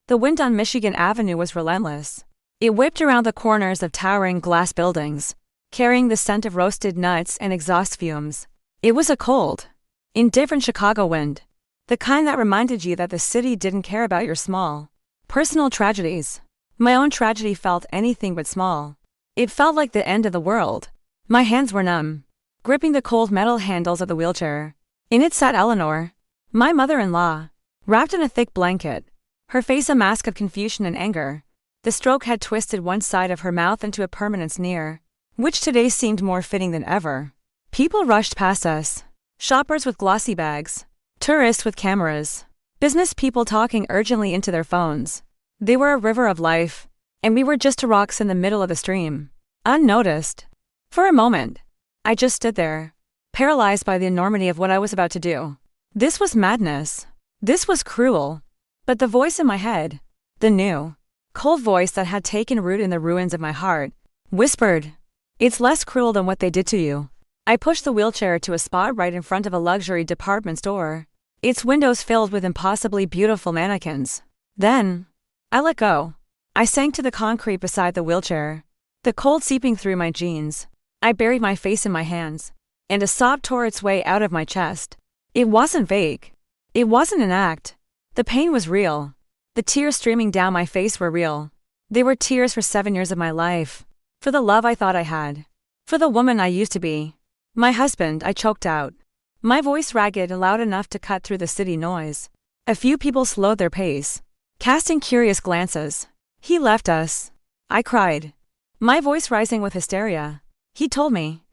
The wind on Michigan Avenue was relentless. It whipped around the corners of towering glass buildings, carrying the scent of roasted nuts and exhaust fumes. It was a cold, indifferent Chicago wind, the kind that reminded you that the city didn't care about your small, personal tragedies. My own tragedy felt anything but small. It felt like the end of the world. My hands were numb, gripping the cold metal handles of the wheelchair. In it sat Eleanor, my mother-in-law, wrapped in a thick blanket, her face a mask of confusion and anger. The stroke had twisted one side of her mouth into a permanent sneer, which today seemed more fitting than ever. People rushed past us, shoppers with glossy bags, tourists with cameras, business people talking urgently into their phones. They were a river of life, and we were just rocks in the middle of the stream, unnoticed. For a moment, I just stood there, paralyzed by the enormity of what I was about to do. This was madness. This was cruel. But the voice in my head, the new, cold voice that had taken root in the ruins of my heart, whispered, "It's less cruel than what they did to you." I pushed the wheelchair to a spot right in front of a luxury department store, its windows filled with impossibly beautiful mannequins. Then, I let go. I sank to the concrete beside the wheelchair, the cold seeping through my jeans. I buried my face in my hands, and a sob tore its way out of my chest. It wasn't vague. It wasn't an act. The pain was real. The tears streaming down my face were real. They were tears for 7 years of my life, for the love I thought I had, for the woman I used to be. My husband, I choked out, my voice ragged and loud enough to cut through the city noise. A few people slowed their pace, casting curious glances. He left us. I cried, my voice rising with hysteria. He told me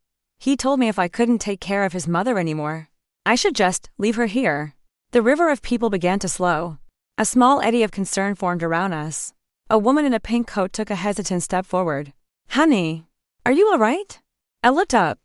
if I couldn't take care of his mother anymore, I should just leave her here. The river of people began to slow. A small eddy of concern formed around us. A woman in a pink coat took a hesitant step forward. "Honey, are you all right?" I looked up,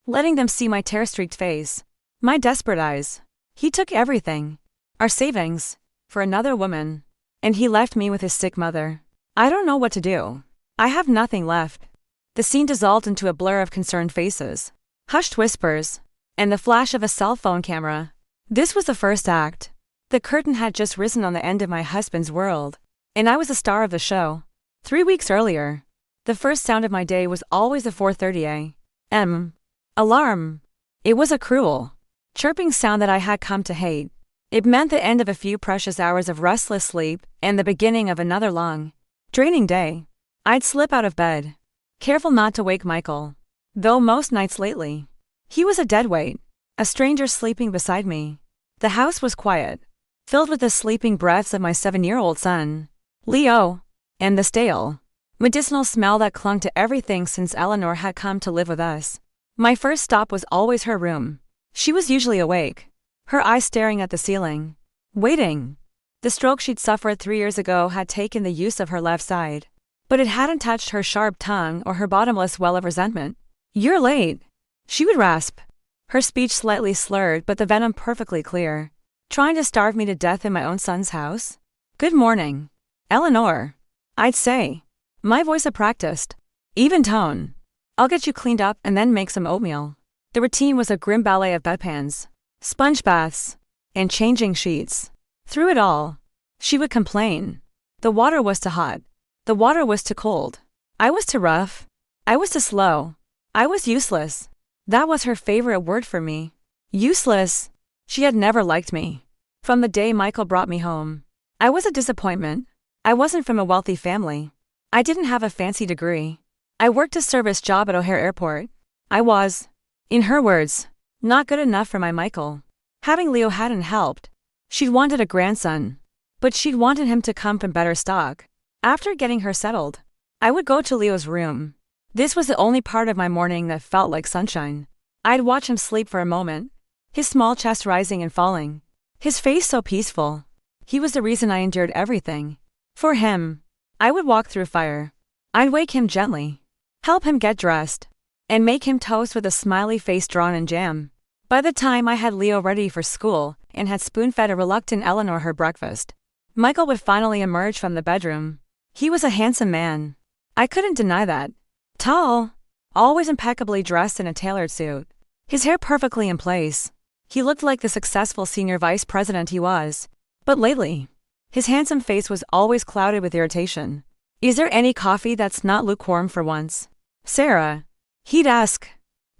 letting them see my tear-streaked face, my desperate eyes. He took everything, our savings, for another woman, and he left me with his sick mother. I don't know what to do. I have nothing left. The scene dissolved into a blur of concerned faces, hushed whispers, and the flash of a cell phone camera. This was the first act. The curtain had just risen on the end of my husband's world, and I was the star of the show. 3 weeks earlier, the first sound of my day was always the 4:30 a.m. alarm. It was a cruel, chirping sound that I had come to hate. It meant the end of a few precious hours of restless sleep and the beginning of another long, draining day. I'd slip out of bed, careful not to wake Michael, though most nights lately, he was a deadweight, a stranger sleeping beside me. The house was quiet, filled with the sleeping breaths of my 7-year-old son, Leo, and the stale, medicinal smell that clung to everything since Eleanor had come to live with us. My first stop was always her room. She was usually awake, her eyes staring at the ceiling, waiting. The stroke she'd suffered 3 years ago had taken the use of her left side, but it hadn't touched her sharp tongue or her bottomless well of resentment. "You're late," she would rasp, her speech slightly slurred but the venom perfectly clear. "Trying to starve me to death in my own son's house?" "Good morning, Eleanor," I'd say, my voice a practiced, even tone. "I'll get you cleaned up and then make some oatmeal." The routine was a grim ballet of bedpans, sponge baths, and changing sheets. Through it all, she would complain. The water was too hot. The water was too cold. I was too rough. I was too slow. I was useless. That was her favorite word for me. Useless. She had never liked me. From the day Michael brought me home, I was a disappointment. I wasn't from a wealthy family. I didn't have a fancy degree. I worked a service job at O'Hare Airport. I was, in her words, not good enough for my Michael. Having Leo hadn't helped. She'd wanted a grandson, but she'd wanted him to come from better stock. After getting her settled, I would go to Leo's room. This was the only part of my morning that felt like sunshine. I'd watch him sleep for a moment, his small chest rising and falling, his face so peaceful. He was the reason I endured everything. For him, I would walk through fire. I'd wake him gently, help him get dressed, and make him toast with a smiley face drawn in jam. By the time I had Leo ready for school and had spoon-fed a reluctant Eleanor her breakfast, Michael would finally emerge from the bedroom. He was a handsome man. I couldn't deny that. Tall, always impeccably dressed in a tailored suit, his hair perfectly in place. He looked like the successful senior vice president he was. But lately, His handsome face was always clouded with irritation. Is there any coffee that's not lukewarm for once? Sarah, he'd ask,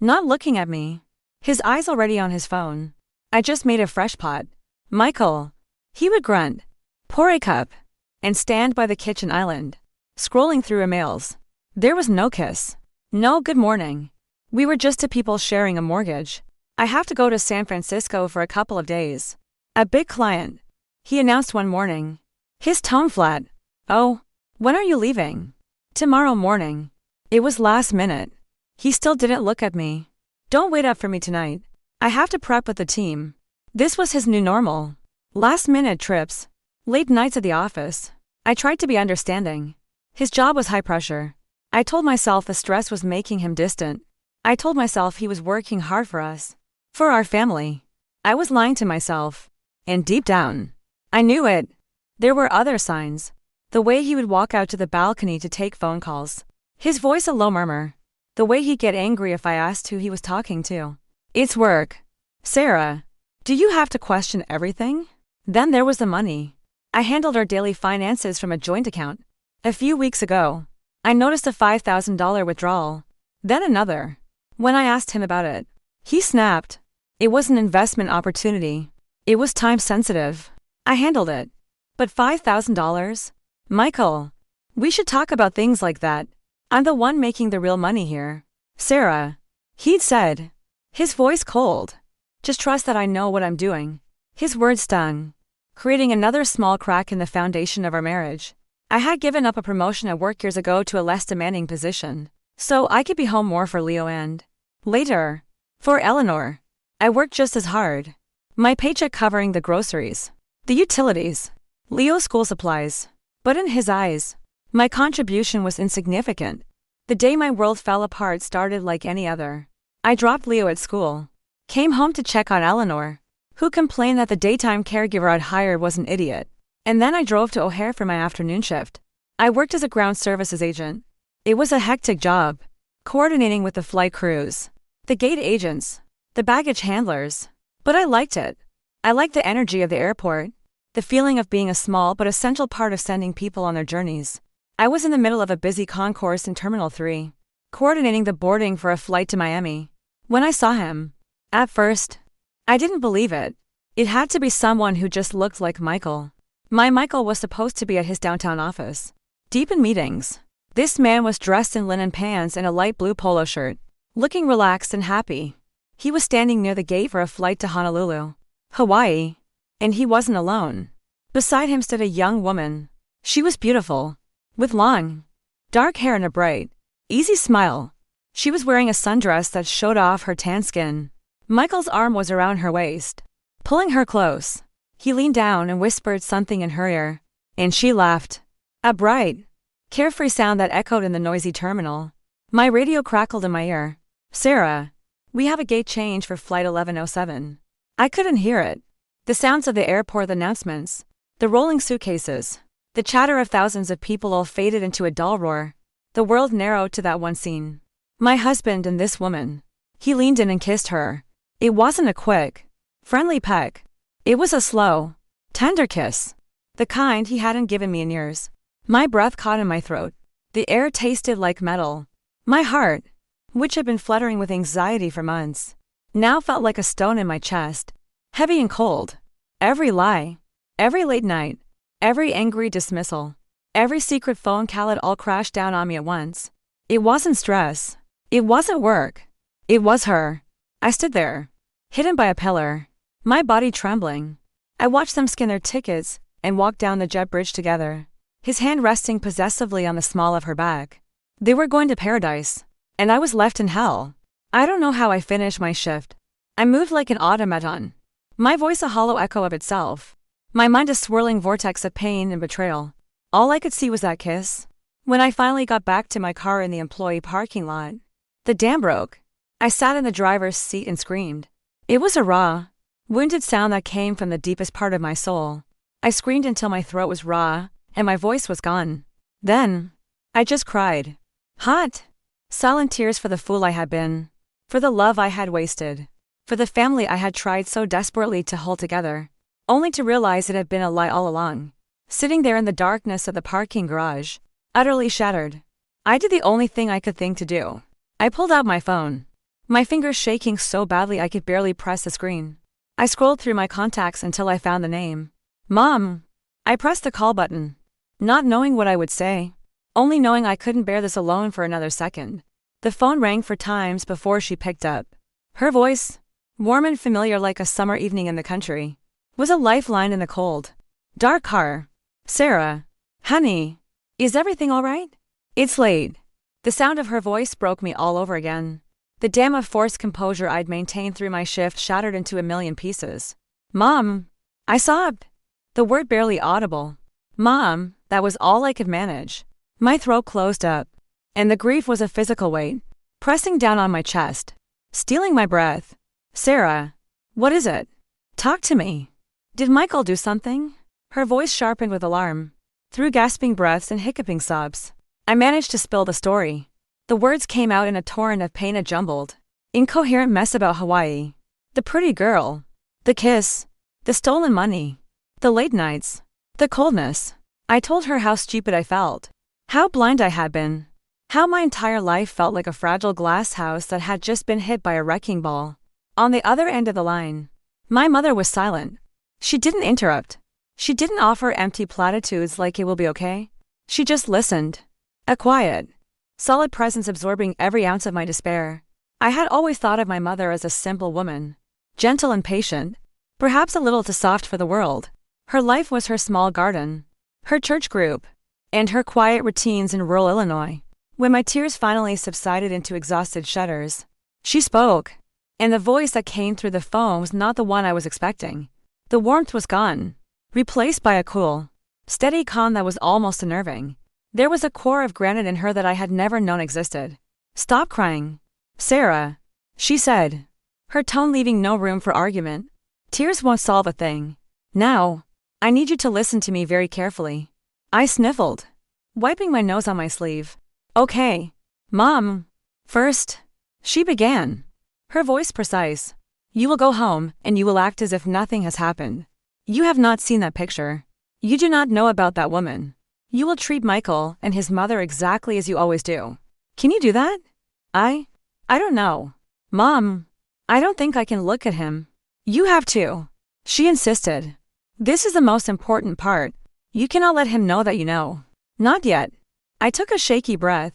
not looking at me. His eyes already on his phone. I just made a fresh pot. Michael, he would grunt, pour a cup, and stand by the kitchen island, scrolling through emails. There was no kiss. No good morning. We were just two people sharing a mortgage. I have to go to San Francisco for a couple of days. A big client, he announced one morning. His tone flat. Oh, when are you leaving? Tomorrow morning. It was last minute. He still didn't look at me. Don't wait up for me tonight. I have to prep with the team. This was his new normal. Last-minute trips. Late nights at the office. I tried to be understanding. His job was high pressure. I told myself the stress was making him distant. I told myself he was working hard for us. For our family. I was lying to myself. And deep down, I knew it. There were other signs. The way he would walk out to the balcony to take phone calls. His voice a low murmur. The way he'd get angry if I asked who he was talking to. It's work. Sarah, do you have to question everything? Then there was the money. I handled our daily finances from a joint account. A few weeks ago, I noticed a $5,000 withdrawal. Then another. When I asked him about it, he snapped. It was an investment opportunity. It was time sensitive. I handled it. But $5,000? Michael, we should talk about things like that. I'm the one making the real money here. Sarah, he'd said. His voice cold. Just trust that I know what I'm doing. His words stung, creating another small crack in the foundation of our marriage. I had given up a promotion at work years ago to a less demanding position, so I could be home more for Leo and, later, for Eleanor. I worked just as hard. My paycheck covering the groceries, the utilities, Leo's school supplies. But in his eyes, my contribution was insignificant. The day my world fell apart started like any other. I dropped Leo at school, came home to check on Eleanor, who complained that the daytime caregiver I'd hired was an idiot. And then I drove to O'Hare for my afternoon shift. I worked as a ground services agent. It was a hectic job, coordinating with the flight crews, the gate agents, the baggage handlers. But I liked it. I liked the energy of the airport, the feeling of being a small but essential part of sending people on their journeys. I was in the middle of a busy concourse in Terminal 3, coordinating the boarding for a flight to Miami, when I saw him. At first, I didn't believe it. It had to be someone who just looked like Michael. My Michael was supposed to be at his downtown office, deep in meetings. This man was dressed in linen pants and a light blue polo shirt, looking relaxed and happy. He was standing near the gate for a flight to Honolulu, Hawaii. And he wasn't alone. Beside him stood a young woman. She was beautiful, with long, dark hair and a bright, easy smile. She was wearing a sundress that showed off her tan skin. Michael's arm was around her waist, pulling her close. He leaned down and whispered something in her ear, and she laughed. A bright, carefree sound that echoed in the noisy terminal. My radio crackled in my ear. Sarah, we have a gate change for flight 1107. I couldn't hear it. The sounds of the airport announcements, the rolling suitcases, the chatter of thousands of people all faded into a dull roar. The world narrowed to that one scene. My husband and this woman. He leaned in and kissed her. It wasn't a quick, friendly peck. It was a slow, tender kiss. The kind he hadn't given me in years. My breath caught in my throat. The air tasted like metal. My heart, which had been fluttering with anxiety for months, now felt like a stone in my chest. Heavy and cold. Every lie, every late night, every angry dismissal, every secret phone call, it all crashed down on me at once. It wasn't stress. It wasn't work. It was her. I stood there, hidden by a pillar, my body trembling. I watched them scan their tickets and walk down the jet bridge together, his hand resting possessively on the small of her back. They were going to paradise, and I was left in hell. I don't know how I finished my shift. I moved like an automaton. My voice a hollow echo of itself. My mind a swirling vortex of pain and betrayal. All I could see was that kiss. When I finally got back to my car in the employee parking lot, the dam broke. I sat in the driver's seat and screamed. It was a raw, wounded sound that came from the deepest part of my soul. I screamed until my throat was raw and my voice was gone. Then, I just cried. Hot, silent tears for the fool I had been, for the love I had wasted, for the family I had tried so desperately to hold together, only to realize it had been a lie all along. sitting there in the darkness of the parking garage, utterly shattered. I did the only thing I could think to do. I pulled out my phone, my fingers shaking so badly I could barely press the screen. I scrolled through my contacts until I found the name. Mom! I pressed the call button, not knowing what I would say, only knowing I couldn't bear this alone for another second. The phone rang 4 times before she picked up. Her voice, warm and familiar like a summer evening in the country, was a lifeline in the cold, dark car. Sarah, honey, is everything all right? It's late. The sound of her voice broke me all over again. The dam of forced composure I'd maintained through my shift shattered into a million pieces. Mom! I sobbed. The word barely audible. Mom, that was all I could manage. My throat closed up, and the grief was a physical weight, pressing down on my chest, stealing my breath. Sarah, what is it? Talk to me. Did Michael do something? Her voice sharpened with alarm. Through gasping breaths and hiccuping sobs, I managed to spill the story. The words came out in a torrent of pain, a jumbled, incoherent mess about Hawaii. The pretty girl. The kiss. The stolen money. The late nights. The coldness. I told her how stupid I felt. How blind I had been. How my entire life felt like a fragile glass house that had just been hit by a wrecking ball. On the other end of the line, my mother was silent. She didn't interrupt. She didn't offer empty platitudes like it will be okay. She just listened. A quiet, solid presence absorbing every ounce of my despair. I had always thought of my mother as a simple woman, gentle and patient, perhaps a little too soft for the world. Her life was her small garden, her church group, and her quiet routines in rural Illinois. When my tears finally subsided into exhausted shudders, she spoke, and the voice that came through the phone was not the one I was expecting. The warmth was gone, replaced by a cool, steady calm that was almost unnerving. There was a core of granite in her that I had never known existed. Stop crying, Sarah, she said, her tone leaving no room for argument. Tears won't solve a thing. Now, I need you to listen to me very carefully. I sniffled, wiping my nose on my sleeve. Okay, Mom. First, she began, her voice precise. You will go home and you will act as if nothing has happened. You have not seen that picture. You do not know about that woman. You will treat Michael and his mother exactly as you always do. Can you do that? I don't know. Mom, I don't think I can look at him. You have to. She insisted. This is the most important part. You cannot let him know that you know. Not yet. I took a shaky breath.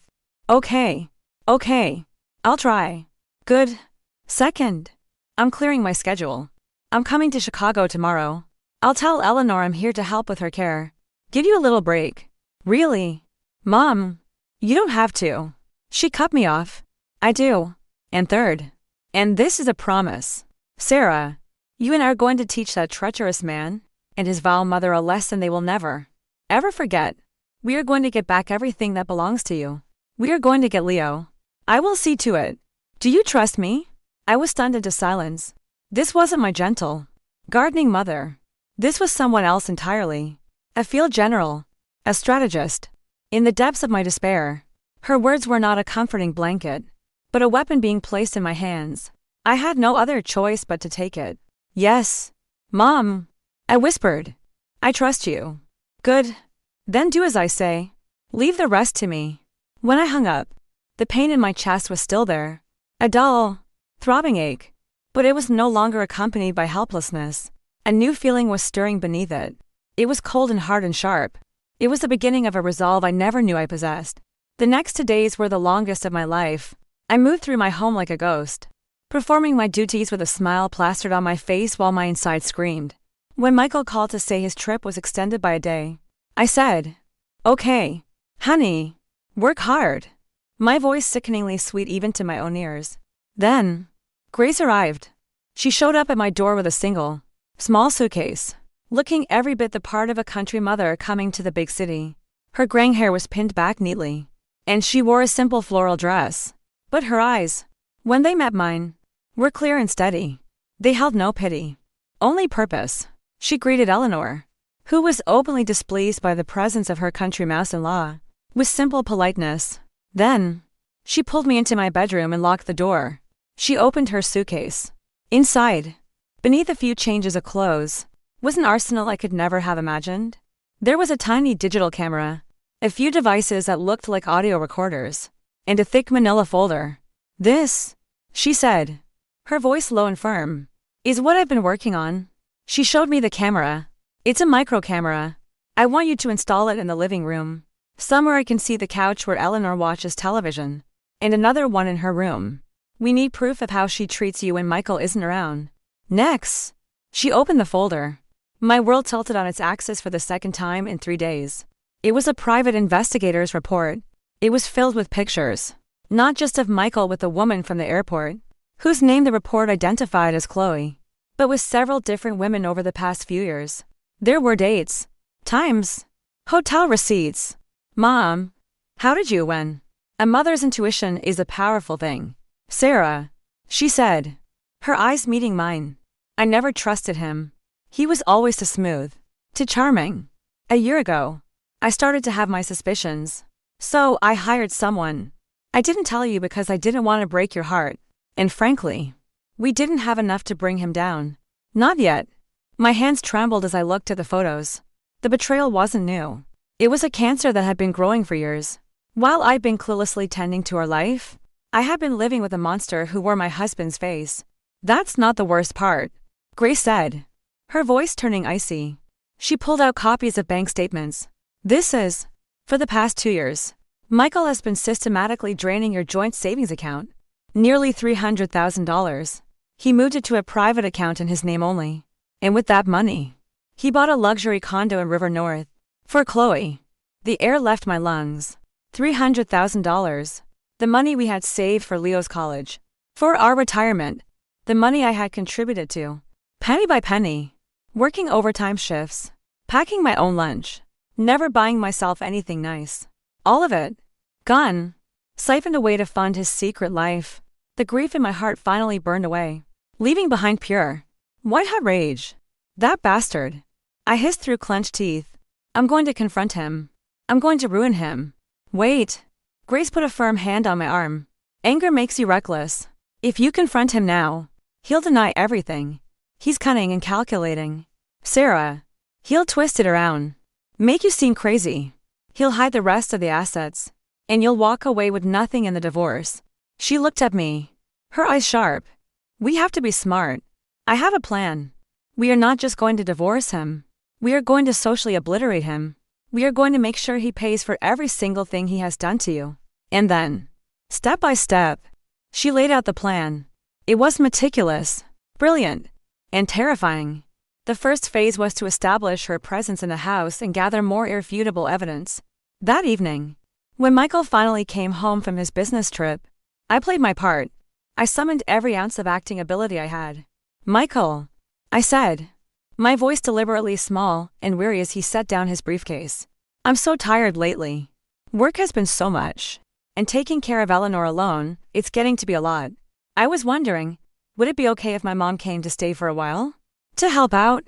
Okay. I'll try. Good. Second, I'm clearing my schedule. I'm coming to Chicago tomorrow. I'll tell Eleanor I'm here to help with her care. Give you a little break. Really? Mom, you don't have to. She cut me off. I do. And third, and this is a promise. Sarah, you and I are going to teach that treacherous man and his vile mother a lesson they will never, ever forget. We are going to get back everything that belongs to you. We are going to get Leo. I will see to it. Do you trust me? I was stunned into silence. This wasn't my gentle, gardening mother. This was someone else entirely. A field general. A strategist. In the depths of my despair, her words were not a comforting blanket, but a weapon being placed in my hands. I had no other choice but to take it. Yes, Mom, I whispered. I trust you. Good. Then do as I say. Leave the rest to me. When I hung up, the pain in my chest was still there. A dull, throbbing ache. But it was no longer accompanied by helplessness. A new feeling was stirring beneath it. It was cold and hard and sharp. It was the beginning of a resolve I never knew I possessed. The next 2 days were the longest of my life. I moved through my home like a ghost, performing my duties with a smile plastered on my face while my inside screamed. When Michael called to say his trip was extended by a day, I said, "Okay, honey, work hard." My voice sickeningly sweet even to my own ears. Then, Grace arrived. She showed up at my door with a single, small suitcase, looking every bit the part of a country mother coming to the big city. Her graying hair was pinned back neatly, and she wore a simple floral dress. But her eyes, when they met mine, were clear and steady. They held no pity, only purpose. She greeted Eleanor, who was openly displeased by the presence of her country mouse-in-law, with simple politeness. Then, she pulled me into my bedroom and locked the door. She opened her suitcase. Inside, beneath a few changes of clothes, was an arsenal I could never have imagined. There was a tiny digital camera, a few devices that looked like audio recorders, and a thick manila folder. "This," she said, her voice low and firm, "is what I've been working on." She showed me the camera. "It's a micro camera. I want you to install it in the living room. Somewhere I can see the couch where Eleanor watches television, and another one in her room. We need proof of how she treats you when Michael isn't around." Next, she opened the folder. My world tilted on its axis for the second time in 3 days. It was a private investigator's report. It was filled with pictures, not just of Michael with the woman from the airport, whose name the report identified as Chloe, but with several different women over the past few years. There were dates, times, hotel receipts. "Mom, how did you when?" A mother's intuition is a powerful thing. "Sarah," she said, her eyes meeting mine. I never trusted him. He was always too smooth, too charming. A year ago, I started to have my suspicions. So I hired someone. I didn't tell you because I didn't want to break your heart. And frankly, we didn't have enough to bring him down. Not yet. My hands trembled as I looked at the photos. The betrayal wasn't new. It was a cancer that had been growing for years. While I'd been cluelessly tending to our life, I had been living with a monster who wore my husband's face. "That's not the worst part," Grace said, her voice turning icy. She pulled out copies of bank statements. "This is, for the past 2 years, Michael has been systematically draining your joint savings account. Nearly $300,000. He moved it to a private account in his name only. And with that money, he bought a luxury condo in River North. For Chloe." The air left my lungs. $300,000. The money we had saved for Leo's college. For our retirement. The money I had contributed to. Penny by penny. Working overtime shifts. Packing my own lunch. Never buying myself anything nice. All of it. Gone. Siphoned away to fund his secret life. The grief in my heart finally burned away, leaving behind pure, white-hot rage. "That bastard." I hissed through clenched teeth. "I'm going to confront him. I'm going to ruin him." "Wait." Grace put a firm hand on my arm. "Anger makes you reckless. If you confront him now, he'll deny everything. He's cunning and calculating. Sarah, he'll twist it around. Make you seem crazy. He'll hide the rest of the assets. And you'll walk away with nothing in the divorce." She looked at me, her eyes sharp. "We have to be smart. I have a plan. We are not just going to divorce him. We are going to socially obliterate him. We are going to make sure he pays for every single thing he has done to you. And then, step by step," she laid out the plan. It was meticulous, brilliant, and terrifying. The first phase was to establish her presence in the house and gather more irrefutable evidence. That evening, when Michael finally came home from his business trip, I played my part. I summoned every ounce of acting ability I had. "Michael," I said, my voice deliberately small and weary as he set down his briefcase. "I'm so tired lately. Work has been so much. And taking care of Eleanor alone, it's getting to be a lot. I was wondering, would it be okay if my mom came to stay for a while? To help out?"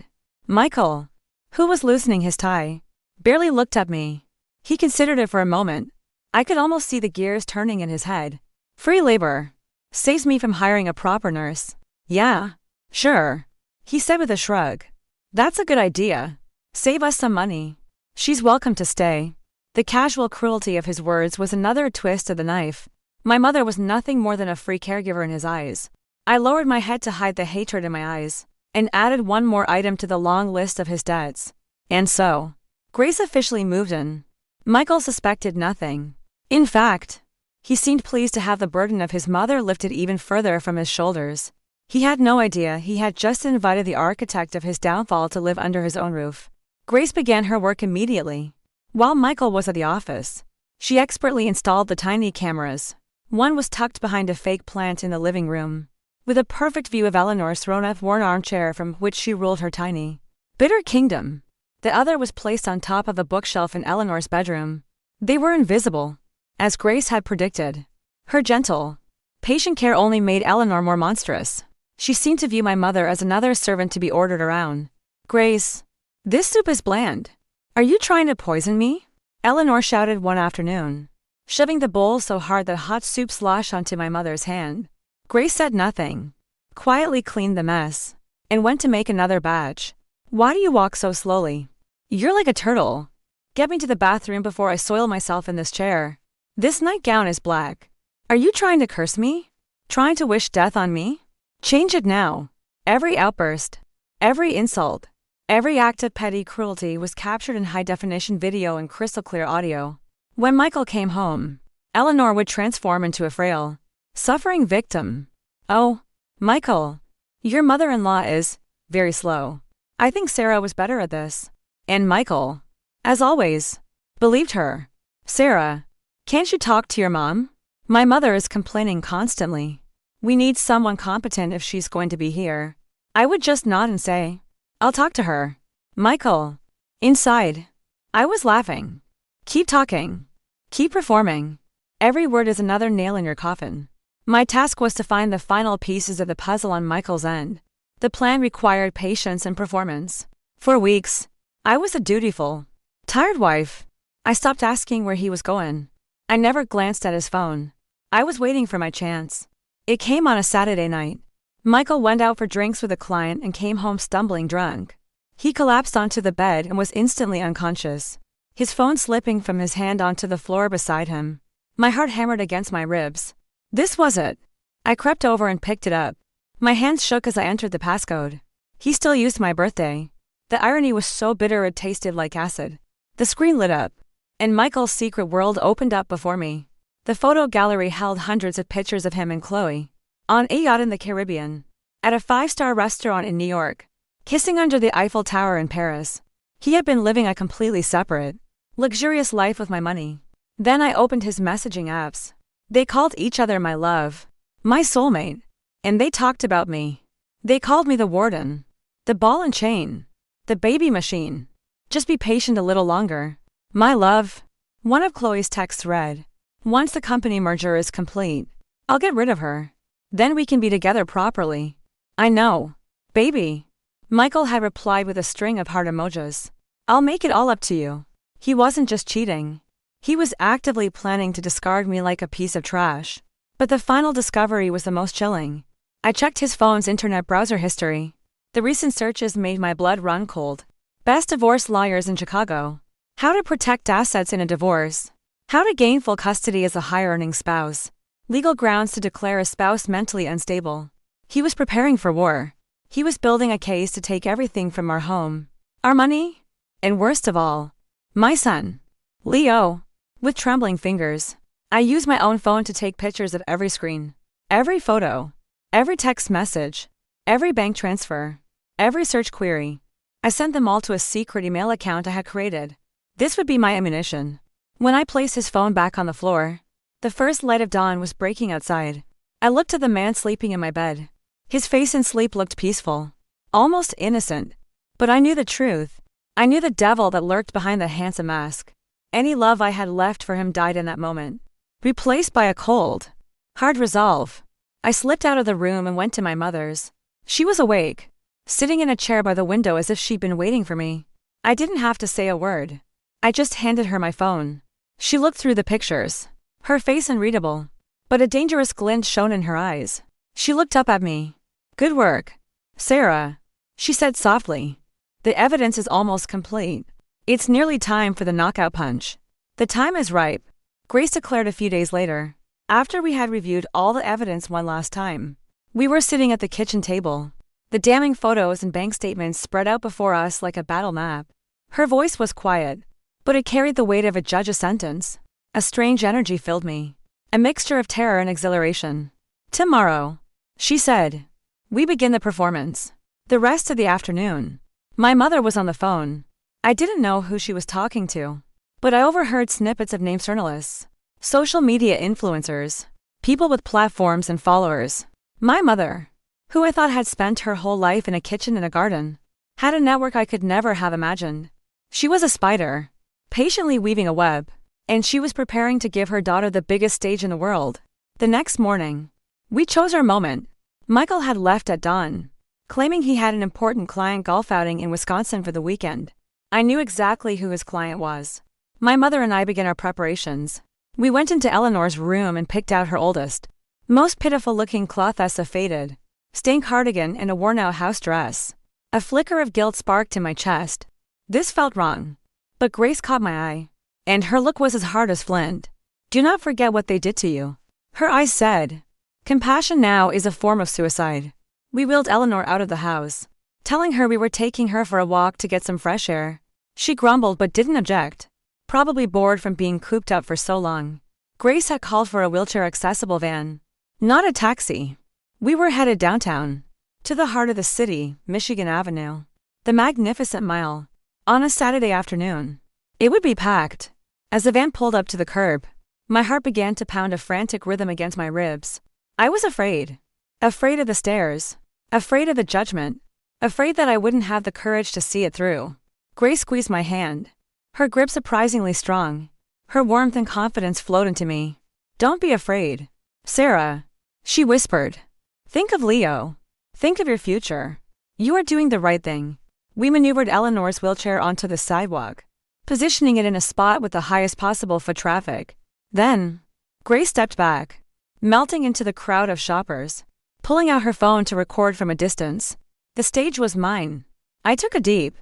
Michael, who was loosening his tie, barely looked at me. He considered it for a moment. I could almost see the gears turning in his head. "Free labor. Saves me from hiring a proper nurse." "Yeah, sure," he said with a shrug. "That's a good idea. Save us some money. She's welcome to stay." The casual cruelty of his words was another twist of the knife. My mother was nothing more than a free caregiver in his eyes. I lowered my head to hide the hatred in my eyes, and added one more item to the long list of his debts. And so, Grace officially moved in. Michael suspected nothing. In fact, he seemed pleased to have the burden of his mother lifted even further from his shoulders. He had no idea he had just invited the architect of his downfall to live under his own roof. Grace began her work immediately. While Michael was at the office, she expertly installed the tiny cameras. One was tucked behind a fake plant in the living room, with a perfect view of Eleanor's thrown-up worn armchair from which she ruled her tiny, bitter kingdom. The other was placed on top of a bookshelf in Eleanor's bedroom. They were invisible, as Grace had predicted. Her gentle, patient care only made Eleanor more monstrous. She seemed to view my mother as another servant to be ordered around. "Grace, this soup is bland. Are you trying to poison me?" Eleanor shouted one afternoon, shoving the bowl so hard that hot soup sloshed onto my mother's hand. Grace said nothing, quietly cleaned the mess, and went to make another batch. "Why do you walk so slowly? You're like a turtle. Get me to the bathroom before I soil myself in this chair. This nightgown is black. Are you trying to curse me? Trying to wish death on me? Change it now. Every outburst, every insult, every act of petty cruelty was captured in high-definition video and crystal-clear audio. When Michael came home, Eleanor would transform into a frail, suffering victim. Oh, Michael, your mother-in-law is very slow. I think Sarah was better at this. And Michael, as always, believed her. Sarah, can't you talk to your mom? My mother is complaining constantly. We need someone competent if she's going to be here. I would just nod and say, I'll talk to her. Michael. Inside. I was laughing. Keep talking. Keep performing. Every word is another nail in your coffin. My task was to find the final pieces of the puzzle on Michael's end. The plan required patience and performance. For weeks, I was a dutiful, tired wife. I stopped asking where he was going. I never glanced at his phone. I was waiting for my chance. It came on a Saturday night. Michael went out for drinks with a client and came home stumbling drunk. He collapsed onto the bed and was instantly unconscious, his phone slipping from his hand onto the floor beside him. My heart hammered against my ribs. This was it. I crept over and picked it up. My hands shook as I entered the passcode. He still used my birthday. The irony was so bitter it tasted like acid. The screen lit up, and Michael's secret world opened up before me. The photo gallery held hundreds of pictures of him and Chloe, on a yacht in the Caribbean, at a 5-star restaurant in New York, kissing under the Eiffel Tower in Paris. He had been living a completely separate, luxurious life with my money. Then I opened his messaging apps. They called each other my love, my soulmate, and they talked about me. They called me the warden, the ball and chain, the baby machine. Just be patient a little longer. My love. One of Chloe's texts read, once the company merger is complete, I'll get rid of her. Then we can be together properly. I know, baby. Michael had replied with a string of heart emojis. I'll make it all up to you. He wasn't just cheating. He was actively planning to discard me like a piece of trash. But the final discovery was the most chilling. I checked his phone's internet browser history. The recent searches made my blood run cold. Best divorce lawyers in Chicago. How to protect assets in a divorce. How to gain full custody as a high-earning spouse. Legal grounds to declare a spouse mentally unstable. He was preparing for war. He was building a case to take everything from our home, our money, and worst of all, my son, Leo. With trembling fingers, I used my own phone to take pictures of every screen, every photo, every text message, every bank transfer, every search query. I sent them all to a secret email account I had created. This would be my ammunition. When I placed his phone back on the floor, the first light of dawn was breaking outside. I looked at the man sleeping in my bed. His face in sleep looked peaceful, almost innocent. But I knew the truth. I knew the devil that lurked behind the handsome mask. Any love I had left for him died in that moment, replaced by a cold, hard resolve. I slipped out of the room and went to my mother's. She was awake, sitting in a chair by the window as if she'd been waiting for me. I didn't have to say a word. I just handed her my phone. She looked through the pictures, her face unreadable, but a dangerous glint shone in her eyes. She looked up at me. Good work, Sarah, she said softly. The evidence is almost complete. It's nearly time for the knockout punch. The time is ripe, Grace declared a few days later. After we had reviewed all the evidence one last time, we were sitting at the kitchen table. The damning photos and bank statements spread out before us like a battle map. Her voice was quiet, but it carried the weight of a judge's sentence. A strange energy filled me, a mixture of terror and exhilaration. Tomorrow, she said, we begin the performance. The rest of the afternoon, my mother was on the phone. I didn't know who she was talking to, but I overheard snippets of named journalists, social media influencers, people with platforms and followers. My mother, who I thought had spent her whole life in a kitchen and a garden, had a network I could never have imagined. She was a spider, patiently weaving a web, and she was preparing to give her daughter the biggest stage in the world. The next morning, we chose our moment. Michael had left at dawn, claiming he had an important client golf outing in Wisconsin for the weekend. I knew exactly who his client was. My mother and I began our preparations. We went into Eleanor's room and picked out her oldest, most pitiful-looking clothess of faded, stained cardigan and a worn-out house dress. A flicker of guilt sparked in my chest. This felt wrong. But Grace caught my eye. And her look was as hard as flint. Do not forget what they did to you. Her eyes said. Compassion now is a form of suicide. We wheeled Eleanor out of the house, telling her we were taking her for a walk to get some fresh air. She grumbled but didn't object, probably bored from being cooped up for so long. Grace had called for a wheelchair-accessible van, not a taxi. We were headed downtown, to the heart of the city, Michigan Avenue, the Magnificent Mile, on a Saturday afternoon. It would be packed. As the van pulled up to the curb, my heart began to pound a frantic rhythm against my ribs. I was afraid. Afraid of the stairs. Afraid of the judgment. Afraid that I wouldn't have the courage to see it through. Grace squeezed my hand, her grip surprisingly strong. Her warmth and confidence flowed into me. Don't be afraid, Sarah, she whispered. Think of Leo. Think of your future. You are doing the right thing. We maneuvered Eleanor's wheelchair onto the sidewalk, positioning it in a spot with the highest possible foot traffic. Then, Grace stepped back, melting into the crowd of shoppers, pulling out her phone to record from a distance. The stage was mine. I took a deep,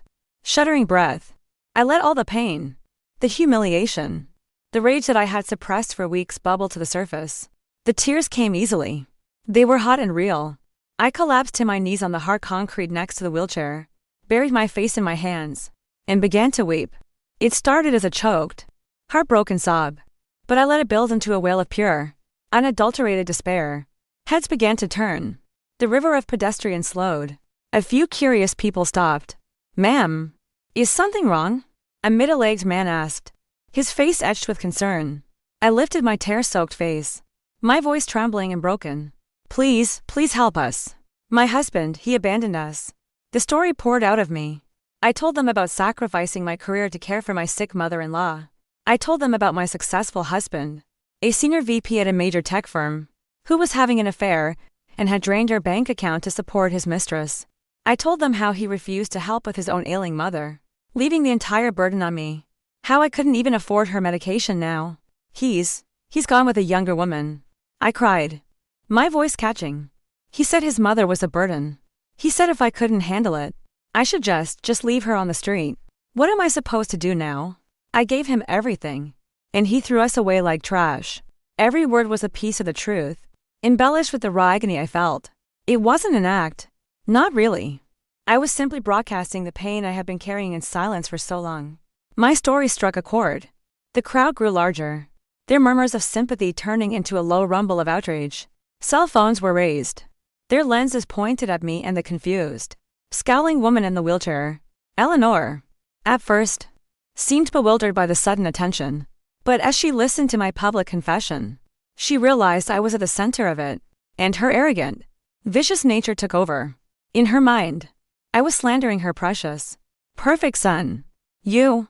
shuddering breath. I let all the pain, the humiliation, the rage that I had suppressed for weeks bubble to the surface. The tears came easily. They were hot and real. I collapsed to my knees on the hard concrete next to the wheelchair, buried my face in my hands, and began to weep. It started as a choked, heartbroken sob, but I let it build into a wail of pure, unadulterated despair. Heads began to turn. The river of pedestrians slowed. A few curious people stopped. Ma'am, is something wrong? A middle-aged man asked, his face etched with concern. I lifted my tear-soaked face, my voice trembling and broken. Please, please help us. My husband, he abandoned us. The story poured out of me. I told them about sacrificing my career to care for my sick mother-in-law. I told them about my successful husband, a senior VP at a major tech firm, who was having an affair and had drained her bank account to support his mistress. I told them how he refused to help with his own ailing mother, leaving the entire burden on me. How I couldn't even afford her medication now. He's gone with a younger woman. I cried, my voice catching. He said his mother was a burden. He said if I couldn't handle it, I should just leave her on the street. What am I supposed to do now? I gave him everything, and he threw us away like trash. Every word was a piece of the truth, embellished with the raw agony I felt. It wasn't an act. Not really. I was simply broadcasting the pain I had been carrying in silence for so long. My story struck a chord. The crowd grew larger, their murmurs of sympathy turning into a low rumble of outrage. Cell phones were raised, their lenses pointed at me and the confused, scowling woman in the wheelchair. Eleanor, at first, seemed bewildered by the sudden attention. But as she listened to my public confession, she realized I was at the center of it, and her arrogant, vicious nature took over. In her mind, I was slandering her precious, perfect son. You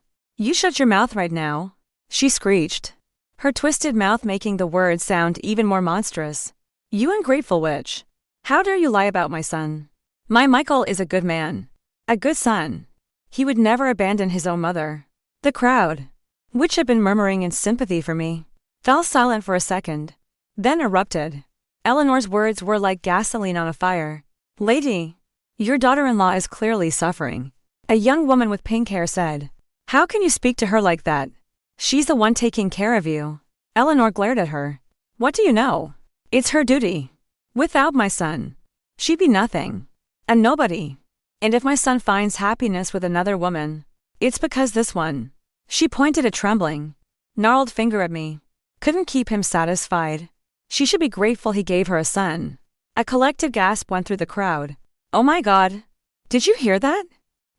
shut your mouth right now, she screeched, her twisted mouth making the words sound even more monstrous. You ungrateful witch. How dare you lie about my son? My Michael is a good man, a good son. He would never abandon his own mother. The crowd, which had been murmuring in sympathy for me, fell silent for a second, then erupted. Eleanor's words were like gasoline on a fire. Lady, your daughter-in-law is clearly suffering. A young woman with pink hair said. How can you speak to her like that? She's the one taking care of you. Eleanor glared at her. What do you know? It's her duty. Without my son, she'd be nothing. A nobody. And if my son finds happiness with another woman, it's because this one, she pointed a trembling, gnarled finger at me, couldn't keep him satisfied. She should be grateful he gave her a son. A collective gasp went through the crowd. Oh my God. Did you hear that?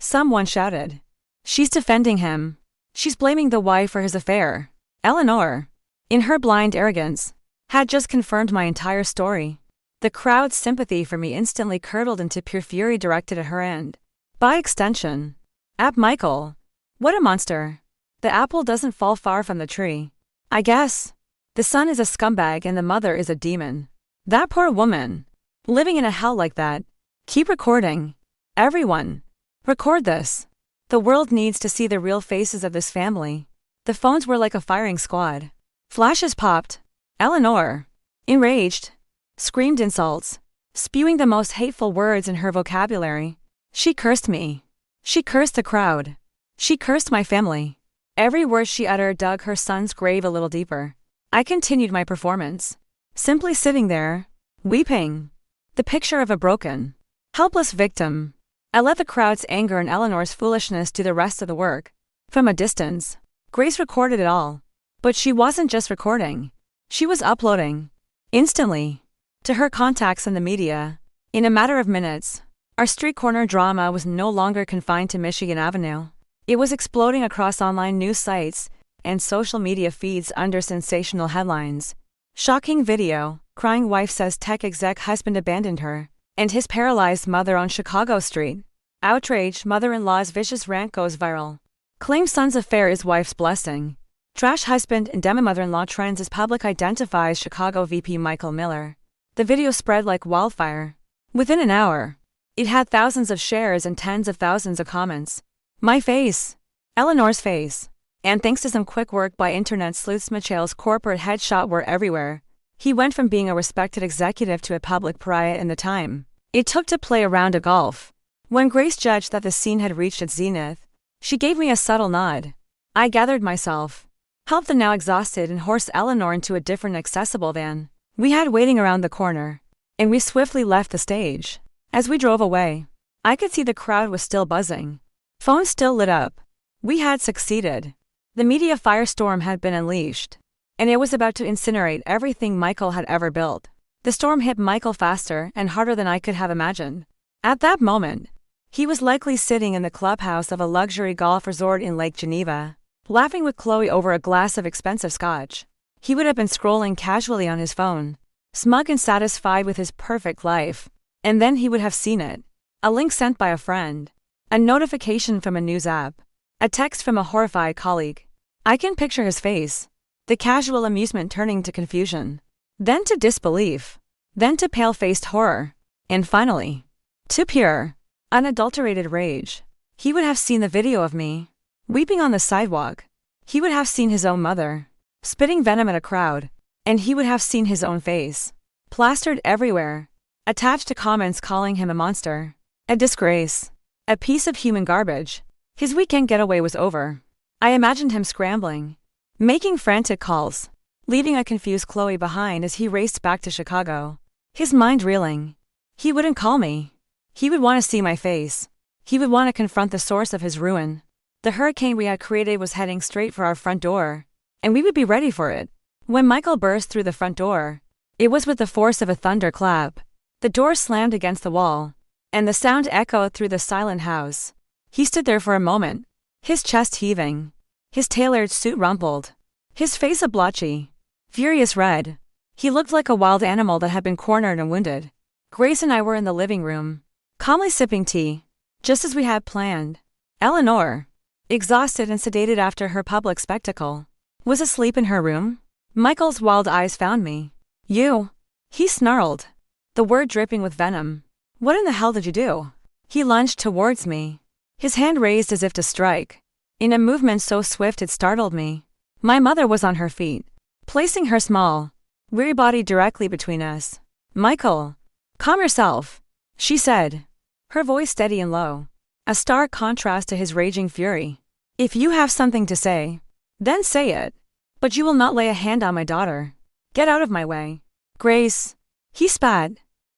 Someone shouted. She's defending him. She's blaming the wife for his affair. Eleanor, in her blind arrogance, had just confirmed my entire story. The crowd's sympathy for me instantly curdled into pure fury directed at her and, by extension, at Michael. What a monster. The apple doesn't fall far from the tree. I guess. The son is a scumbag and the mother is a demon. That poor woman. Living in a hell like that. Keep recording. Everyone. Record this. The world needs to see the real faces of this family. The phones were like a firing squad. Flashes popped. Eleanor, enraged, screamed insults, spewing the most hateful words in her vocabulary. She cursed me. She cursed the crowd. She cursed my family. Every word she uttered dug her son's grave a little deeper. I continued my performance, simply sitting there, weeping. The picture of a broken, helpless victim. I let the crowd's anger and Eleanor's foolishness do the rest of the work. From a distance, Grace recorded it all. But she wasn't just recording. She was uploading. Instantly. To her contacts in the media. In a matter of minutes, our street corner drama was no longer confined to Michigan Avenue. It was exploding across online news sites and social media feeds under sensational headlines. Shocking video, crying wife says tech exec husband abandoned her, and his paralyzed mother on Chicago street. Outraged mother-in-law's vicious rant goes viral. Claims son's affair is wife's blessing. Trash husband and demi mother-in-law trends as public identifies Chicago VP Michael Miller. The video spread like wildfire. Within an hour, it had thousands of shares and tens of thousands of comments. My face. Eleanor's face. And thanks to some quick work by internet sleuths, Michael's corporate headshot were everywhere. He went from being a respected executive to a public pariah in the time it took to play a round of golf. When Grace judged that the scene had reached its zenith, she gave me a subtle nod. I gathered myself, helped the now exhausted and hoarse Eleanor into a different accessible van we had waiting around the corner, and we swiftly left the stage. As we drove away, I could see the crowd was still buzzing. Phones still lit up. We had succeeded. The media firestorm had been unleashed, and it was about to incinerate everything Michael had ever built. The storm hit Michael faster and harder than I could have imagined. At that moment, he was likely sitting in the clubhouse of a luxury golf resort in Lake Geneva, laughing with Chloe over a glass of expensive scotch. He would have been scrolling casually on his phone, smug and satisfied with his perfect life. And then he would have seen it. A link sent by a friend. A notification from a news app. A text from a horrified colleague. I can picture his face. The casual amusement turning to confusion. Then to disbelief. Then to pale-faced horror. And finally, to pure, unadulterated rage. He would have seen the video of me, weeping on the sidewalk. He would have seen his own mother, spitting venom at a crowd. And he would have seen his own face, plastered everywhere, attached to comments calling him a monster, a disgrace, a piece of human garbage. His weekend getaway was over. I imagined him scrambling, making frantic calls, leaving a confused Chloe behind as he raced back to Chicago. His mind reeling. He wouldn't call me. He would want to see my face. He would want to confront the source of his ruin. The hurricane we had created was heading straight for our front door, and we would be ready for it. When Michael burst through the front door, it was with the force of a thunderclap. The door slammed against the wall, and the sound echoed through the silent house. He stood there for a moment, his chest heaving, his tailored suit rumpled, his face a blotchy, furious red. He looked like a wild animal that had been cornered and wounded. Grace and I were in the living room, calmly sipping tea, just as we had planned. Eleanor, exhausted and sedated after her public spectacle, was asleep in her room. Michael's wild eyes found me. You, he snarled, the word dripping with venom. What in the hell did you do? He lunged towards me, his hand raised as if to strike. In a movement so swift it startled me. My mother was on her feet, placing her small, weary body directly between us. Michael, calm yourself, she said, her voice steady and low, a stark contrast to his raging fury. If you have something to say, then say it. But you will not lay a hand on my daughter. Get out of my way. Grace, he spat,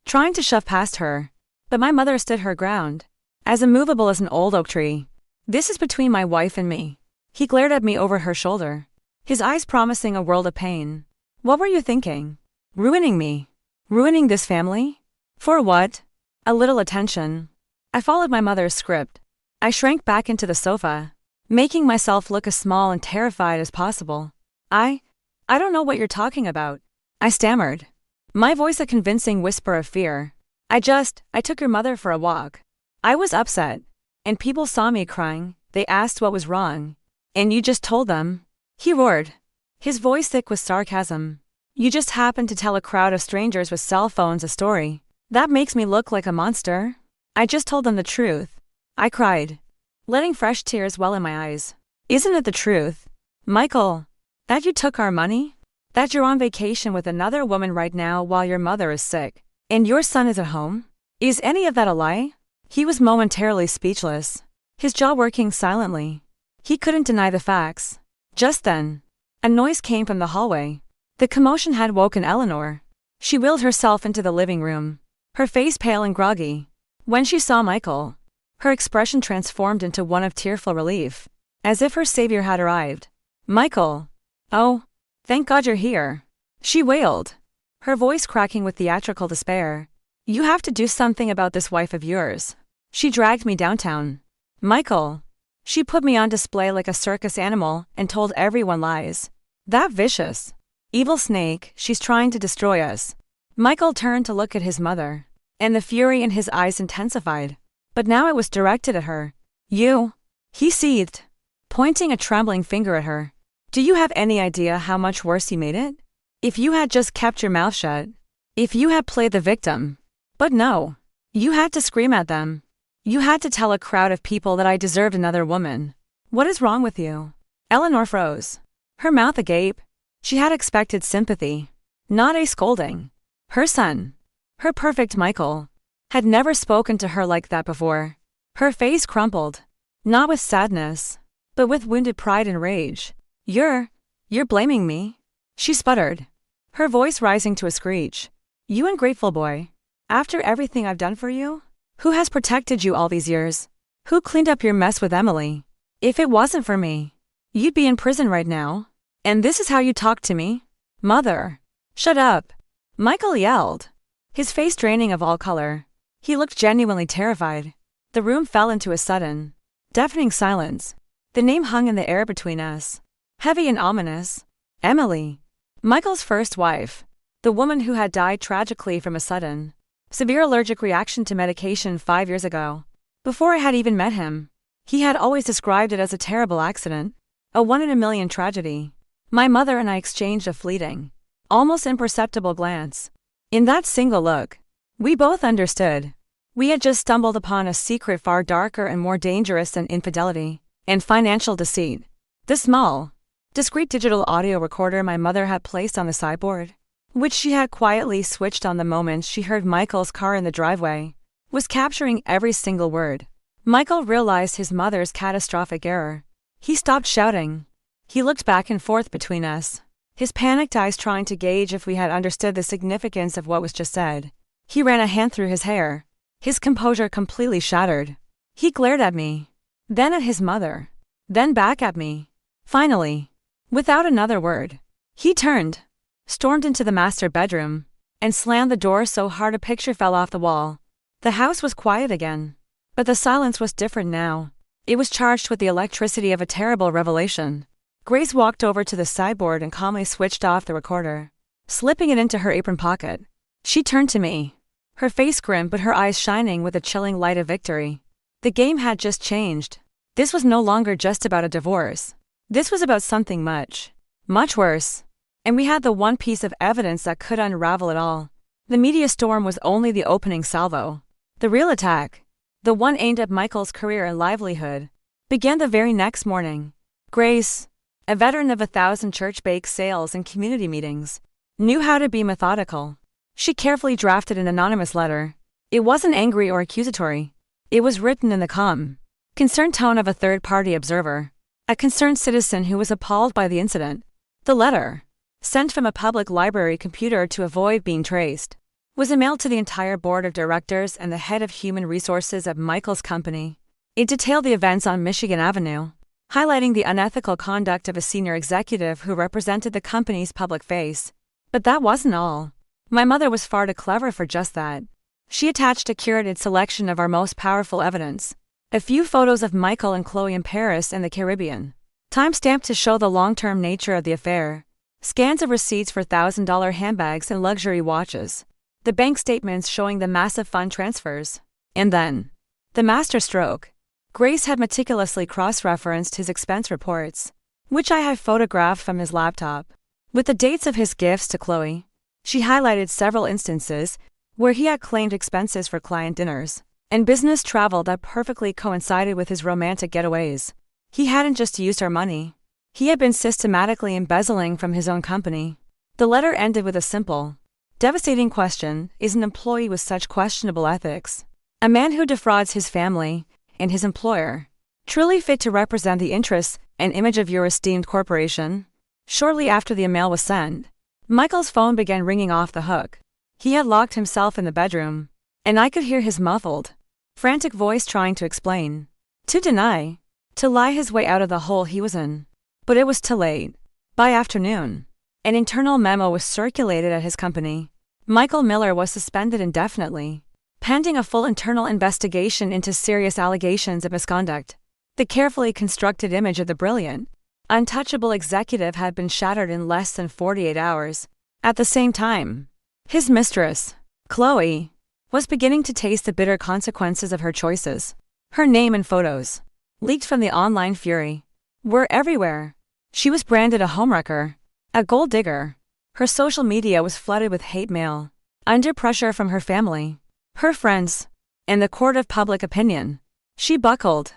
trying to shove past her. But my mother stood her ground, as immovable as an old oak tree. This is between my wife and me. He glared at me over her shoulder, his eyes promising a world of pain. What were you thinking? Ruining me? Ruining this family? For what? A little attention. I followed my mother's script. I shrank back into the sofa, making myself look as small and terrified as possible. I don't know what you're talking about, I stammered, my voice a convincing whisper of fear. I took your mother for a walk. I was upset, and people saw me crying. They asked what was wrong. And you just told them? He roared, his voice thick with sarcasm. You just happened to tell a crowd of strangers with cell phones a story. That makes me look like a monster? I just told them the truth, I cried, letting fresh tears well in my eyes. Isn't it the truth, Michael, that you took our money? That you're on vacation with another woman right now while your mother is sick, and your son is at home? Is any of that a lie? He was momentarily speechless, his jaw working silently. He couldn't deny the facts. Just then, a noise came from the hallway. The commotion had woken Eleanor. She wheeled herself into the living room, her face pale and groggy. When she saw Michael, her expression transformed into one of tearful relief, as if her savior had arrived. "Michael! Oh, thank God you're here," she wailed, her voice cracking with theatrical despair. "You have to do something about this wife of yours. She dragged me downtown. Michael. She put me on display like a circus animal and told everyone lies. That vicious, evil snake, she's trying to destroy us." Michael turned to look at his mother, and the fury in his eyes intensified. But now it was directed at her. "You," he seethed, pointing a trembling finger at her. "Do you have any idea how much worse you made it? If you had just kept your mouth shut. If you had played the victim. But no. You had to scream at them. You had to tell a crowd of people that I deserved another woman. What is wrong with you?" Eleanor froze, her mouth agape. She had expected sympathy, not a scolding. Her son, her perfect Michael, had never spoken to her like that before. Her face crumpled, not with sadness, but with wounded pride and rage. You're blaming me?" she sputtered, her voice rising to a screech. "You ungrateful boy. After everything I've done for you? Who has protected you all these years? Who cleaned up your mess with Emily? If it wasn't for me, you'd be in prison right now. And this is how you talk to me? Mother, shut up," Michael yelled, his face draining of all color. He looked genuinely terrified. The room fell into a sudden, deafening silence. The name hung in the air between us, heavy and ominous. Emily, Michael's first wife, the woman who had died tragically from a sudden, severe allergic reaction to medication 5 years ago. Before I had even met him, he had always described it as a terrible accident, a one-in-a-million tragedy. My mother and I exchanged a fleeting, almost imperceptible glance. In that single look, we both understood. We had just stumbled upon a secret far darker and more dangerous than infidelity and financial deceit. The small, discreet digital audio recorder my mother had placed on the sideboard, which she had quietly switched on the moment she heard Michael's car in the driveway, was capturing every single word. Michael realized his mother's catastrophic error. He stopped shouting. He looked back and forth between us, his panicked eyes trying to gauge if we had understood the significance of what was just said. He ran a hand through his hair, his composure completely shattered. He glared at me, then at his mother, then back at me. Finally, without another word, he turned, stormed into the master bedroom, and slammed the door so hard a picture fell off the wall. The house was quiet again, but the silence was different now. It was charged with the electricity of a terrible revelation. Grace walked over to the sideboard and calmly switched off the recorder, slipping it into her apron pocket. She turned to me, her face grim but her eyes shining with a chilling light of victory. The game had just changed. This was no longer just about a divorce. This was about something much, much worse. And we had the one piece of evidence that could unravel it all. The media storm was only the opening salvo. The real attack, the one aimed at Michael's career and livelihood, began the very next morning. Grace, a veteran of 1,000 church bake sales and community meetings, knew how to be methodical. She carefully drafted an anonymous letter. It wasn't angry or accusatory. It was written in the calm, concerned tone of a third-party observer, a concerned citizen who was appalled by the incident. The letter, sent from a public library computer to avoid being traced, was emailed to the entire board of directors and the head of human resources at Michael's company. It detailed the events on Michigan Avenue, highlighting the unethical conduct of a senior executive who represented the company's public face. But that wasn't all. My mother was far too clever for just that. She attached a curated selection of our most powerful evidence. A few photos of Michael and Chloe in Paris and the Caribbean, time-stamped to show the long-term nature of the affair. Scans of receipts for $1,000 handbags and luxury watches. The bank statements showing the massive fund transfers. And then, the masterstroke. Grace had meticulously cross-referenced his expense reports, which I had photographed from his laptop, with the dates of his gifts to Chloe. She highlighted several instances where he had claimed expenses for client dinners and business travel that perfectly coincided with his romantic getaways. He hadn't just used our money. He had been systematically embezzling from his own company. The letter ended with a simple, devastating question: is an employee with such questionable ethics, a man who defrauds his family and his employer, truly fit to represent the interests and image of your esteemed corporation? Shortly after the email was sent, Michael's phone began ringing off the hook. He had locked himself in the bedroom, and I could hear his muffled, frantic voice trying to explain, to deny, to lie his way out of the hole he was in. But it was too late. By afternoon, an internal memo was circulated at his company. Michael Miller was suspended indefinitely, pending a full internal investigation into serious allegations of misconduct. The carefully constructed image of the brilliant, untouchable executive had been shattered in less than 48 hours. At the same time, his mistress, Chloe, was beginning to taste the bitter consequences of her choices. Her name and photos, leaked from the online fury, were everywhere. She was branded a homewrecker, a gold digger. Her social media was flooded with hate mail. Under pressure from her family, her friends, and the court of public opinion, she buckled.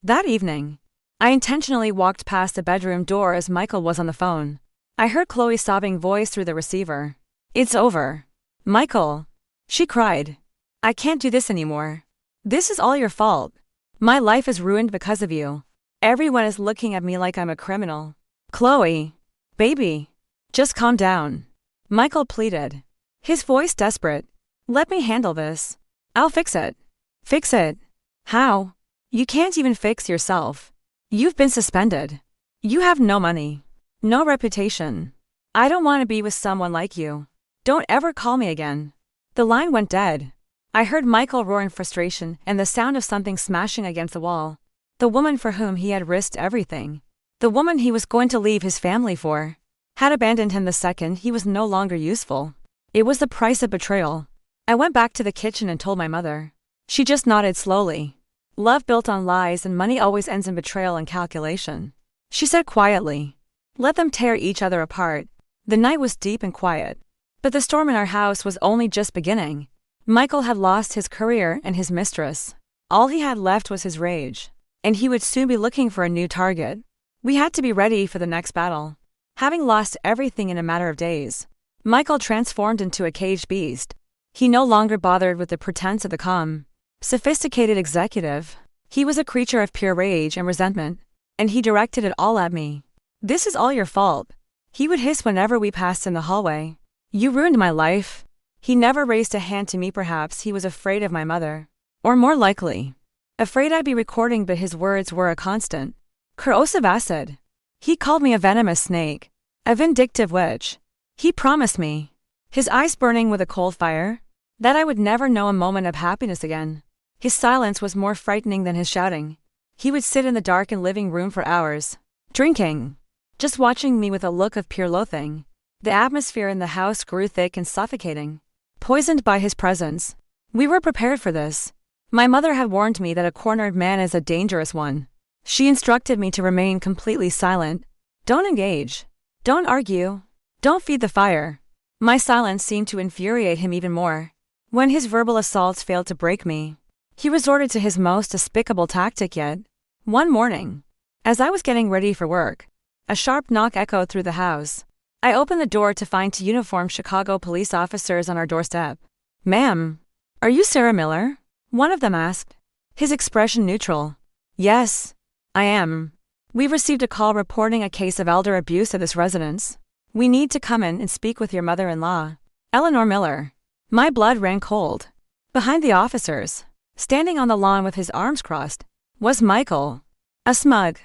That evening, I intentionally walked past the bedroom door as Michael was on the phone. I heard Chloe's sobbing voice through the receiver. "It's over, Michael," she cried. "I can't do this anymore. This is all your fault. My life is ruined because of you. Everyone is looking at me like I'm a criminal." "Chloe, baby, just calm down," Michael pleaded, his voice desperate. "Let me handle this. I'll fix it." "Fix it? How? You can't even fix yourself. You've been suspended. You have no money, no reputation. I don't want to be with someone like you. Don't ever call me again." The line went dead. I heard Michael roar in frustration and the sound of something smashing against the wall. The woman for whom he had risked everything, the woman he was going to leave his family for, had abandoned him the second he was no longer useful. It was the price of betrayal. I went back to the kitchen and told my mother. She just nodded slowly. "Love built on lies and money always ends in betrayal and calculation," she said quietly. "Let them tear each other apart." The night was deep and quiet, but the storm in our house was only just beginning. Michael had lost his career and his mistress. All he had left was his rage, and he would soon be looking for a new target. We had to be ready for the next battle. Having lost everything in a matter of days, Michael transformed into a caged beast. He no longer bothered with the pretense of the calm, sophisticated executive. He was a creature of pure rage and resentment, and he directed it all at me. "This is all your fault," he would hiss whenever we passed in the hallway. "You ruined my life." He never raised a hand to me. Perhaps he was afraid of my mother, or more likely, afraid I'd be recording, but his words were a constant. Corrosive acid. He called me a venomous snake, a vindictive witch. He promised me, his eyes burning with a cold fire, that I would never know a moment of happiness again. His silence was more frightening than his shouting. He would sit in the darkened living room for hours, drinking, just watching me with a look of pure loathing. The atmosphere in the house grew thick and suffocating, poisoned by his presence. We were prepared for this. My mother had warned me that a cornered man is a dangerous one. She instructed me to remain completely silent. Don't engage. Don't argue. Don't feed the fire. My silence seemed to infuriate him even more. When his verbal assaults failed to break me, he resorted to his most despicable tactic yet. One morning, as I was getting ready for work, a sharp knock echoed through the house. I opened the door to find two uniformed Chicago police officers on our doorstep. "Ma'am, are you Sarah Miller?" one of them asked, his expression neutral. "Yes, I am. We've received a call reporting a case of elder abuse at this residence. We need to come in and speak with your mother-in-law, Eleanor Miller." My blood ran cold. Behind the officers, standing on the lawn with his arms crossed, was Michael. A smug,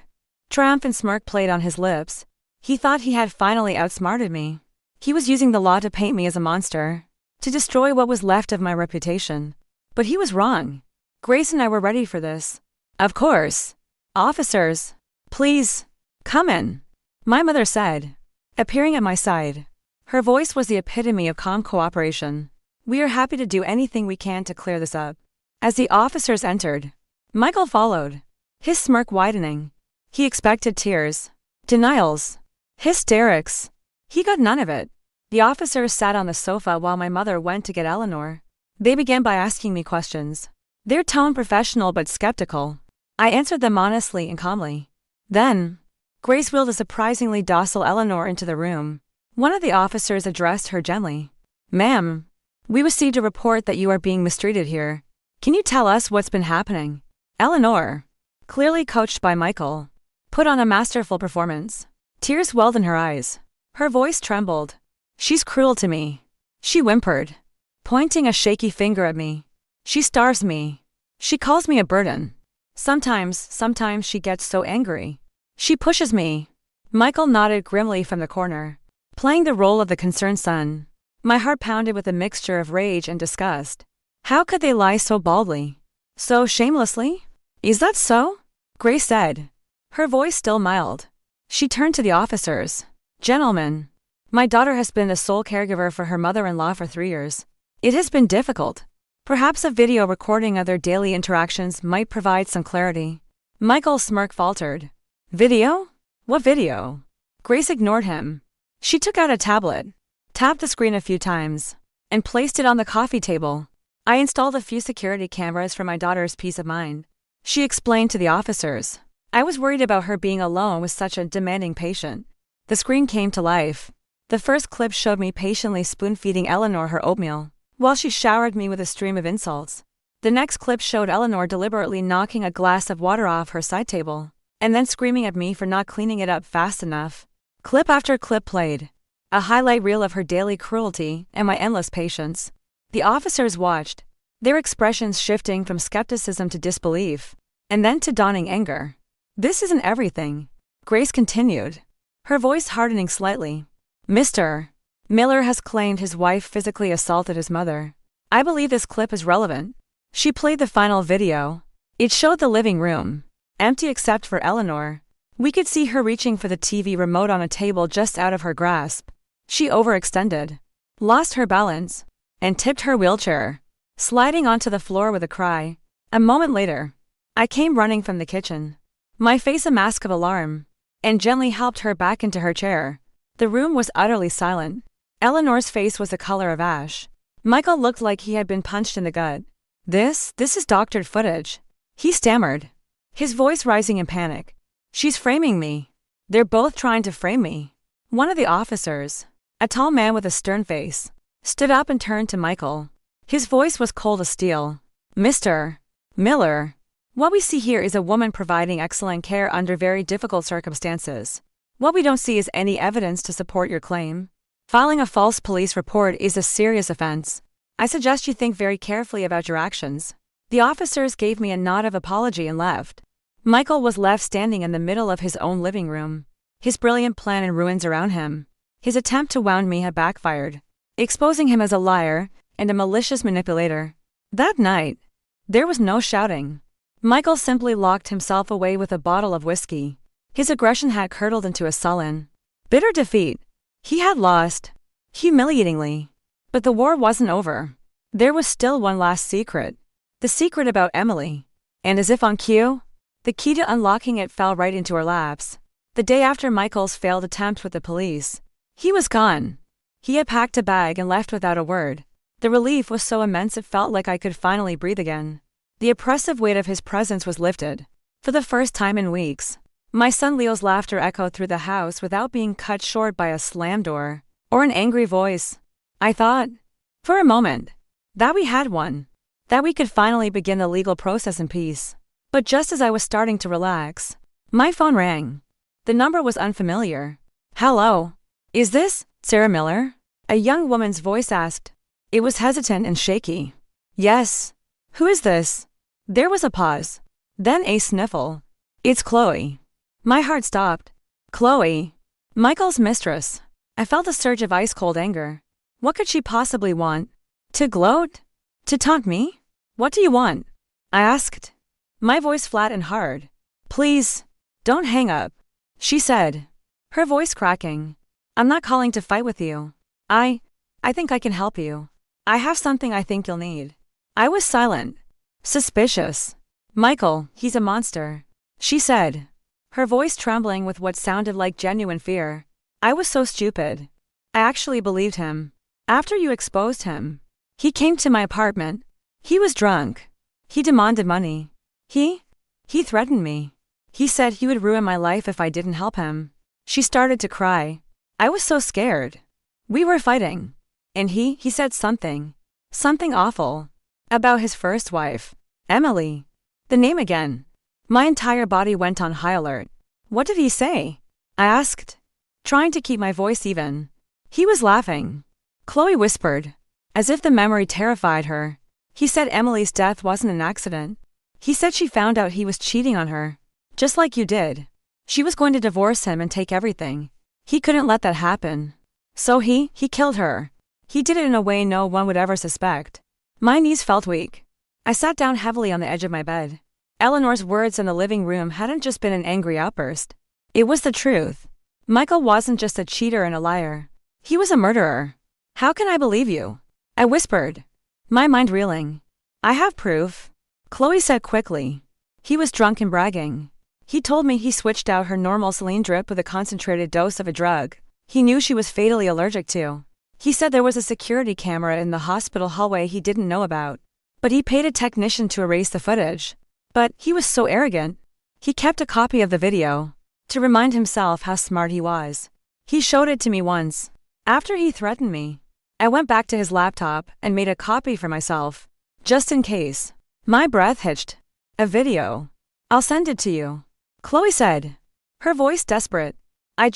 triumphant smirk played on his lips. He thought he had finally outsmarted me. He was using the law to paint me as a monster, to destroy what was left of my reputation. But he was wrong. Grace and I were ready for this. "Of course. Officers, please, come in," my mother said, appearing at my side. Her voice was the epitome of calm cooperation. "We are happy to do anything we can to clear this up." As the officers entered, Michael followed, his smirk widening. He expected tears, denials, hysterics. He got none of it. The officers sat on the sofa while my mother went to get Eleanor. They began by asking me questions, their tone professional but skeptical. I answered them honestly and calmly. Then, Grace wheeled a surprisingly docile Eleanor into the room. One of the officers addressed her gently. "Ma'am, we received a report that you are being mistreated here. Can you tell us what's been happening?" Eleanor, clearly coached by Michael, put on a masterful performance. Tears welled in her eyes. Her voice trembled. She's cruel to me. She whimpered, pointing a shaky finger at me. She starves me. She calls me a burden. Sometimes she gets so angry. She pushes me. Michael nodded grimly from the corner, playing the role of the concerned son. My heart pounded with a mixture of rage and disgust. How could they lie so baldly? So shamelessly? Is that so? Grace said, her voice still mild. She turned to the officers. Gentlemen, my daughter has been the sole caregiver for her mother-in-law for 3 years. It has been difficult. Perhaps a video recording of their daily interactions might provide some clarity. Michael's smirk faltered. Video? What video? Grace ignored him. She took out a tablet, tapped the screen a few times, and placed it on the coffee table. I installed a few security cameras for my daughter's peace of mind. She explained to the officers. I was worried about her being alone with such a demanding patient. The screen came to life. The first clip showed me patiently spoon-feeding Eleanor her oatmeal, while she showered me with a stream of insults. The next clip showed Eleanor deliberately knocking a glass of water off her side table, and then screaming at me for not cleaning it up fast enough. Clip after clip played, a highlight reel of her daily cruelty and my endless patience. The officers watched, their expressions shifting from skepticism to disbelief, and then to dawning anger. This isn't everything, Grace continued, her voice hardening slightly. Mr. Miller has claimed his wife physically assaulted his mother. I believe this clip is relevant. She played the final video. It showed the living room, empty except for Eleanor. We could see her reaching for the TV remote on a table just out of her grasp. She overextended, lost her balance, and tipped her wheelchair, sliding onto the floor with a cry. A moment later, I came running from the kitchen, my face a mask of alarm, and gently helped her back into her chair. The room was utterly silent. Eleanor's face was the color of ash. Michael looked like he had been punched in the gut. This is doctored footage, he stammered, his voice rising in panic. She's framing me. They're both trying to frame me. One of the officers, a tall man with a stern face, stood up and turned to Michael. His voice was cold as steel. Mr. Miller, what we see here is a woman providing excellent care under very difficult circumstances. What we don't see is any evidence to support your claim. Filing a false police report is a serious offense. I suggest you think very carefully about your actions. The officers gave me a nod of apology and left. Michael was left standing in the middle of his own living room, his brilliant plan in ruins around him. His attempt to wound me had backfired, exposing him as a liar and a malicious manipulator. That night, there was no shouting. Michael simply locked himself away with a bottle of whiskey. His aggression had curdled into a sullen, bitter defeat. He had lost, humiliatingly. But the war wasn't over. There was still one last secret. The secret about Emily. And as if on cue, the key to unlocking it fell right into our laps. The day after Michael's failed attempt with the police, he was gone. He had packed a bag and left without a word. The relief was so immense it felt like I could finally breathe again. The oppressive weight of his presence was lifted. For the first time in weeks, my son Leo's laughter echoed through the house without being cut short by a slammed door or an angry voice. I thought, for a moment, that we had won, that we could finally begin the legal process in peace. But just as I was starting to relax, my phone rang. The number was unfamiliar. Hello? Is this Sarah Miller? A young woman's voice asked. It was hesitant and shaky. Yes. Who is this? There was a pause, then a sniffle. It's Chloe. My heart stopped. Chloe, Michael's mistress. I felt a surge of ice-cold anger. What could she possibly want? To gloat? To taunt me? What do you want? I asked, my voice flat and hard. Please, don't hang up, she said, her voice cracking. I'm not calling to fight with you. I think I can help you. I have something I think you'll need. I was silent, suspicious. Michael, he's a monster, she said, her voice trembling with what sounded like genuine fear. I was so stupid. I actually believed him. After you exposed him, he came to my apartment. He was drunk. He demanded money. He threatened me. He said he would ruin my life if I didn't help him. She started to cry. I was so scared. We were fighting. And he said something awful. About his first wife, Emily. The name again. My entire body went on high alert. What did he say? I asked, trying to keep my voice even. He was laughing. Chloe whispered, as if the memory terrified her. He said Emily's death wasn't an accident. He said she found out he was cheating on her. Just like you did. She was going to divorce him and take everything. He couldn't let that happen. So he killed her. He did it in a way no one would ever suspect. My knees felt weak. I sat down heavily on the edge of my bed. Eleanor's words in the living room hadn't just been an angry outburst. It was the truth. Michael wasn't just a cheater and a liar. He was a murderer. How can I believe you? I whispered, my mind reeling. I have proof, Chloe said quickly. He was drunk and bragging. He told me he switched out her normal saline drip with a concentrated dose of a drug he knew she was fatally allergic to. He said there was a security camera in the hospital hallway he didn't know about. But he paid a technician to erase the footage. But he was so arrogant. He kept a copy of the video to remind himself how smart he was. He showed it to me once. After he threatened me, I went back to his laptop and made a copy for myself, just in case. My breath hitched. A video. I'll send it to you, Chloe said, her voice desperate. I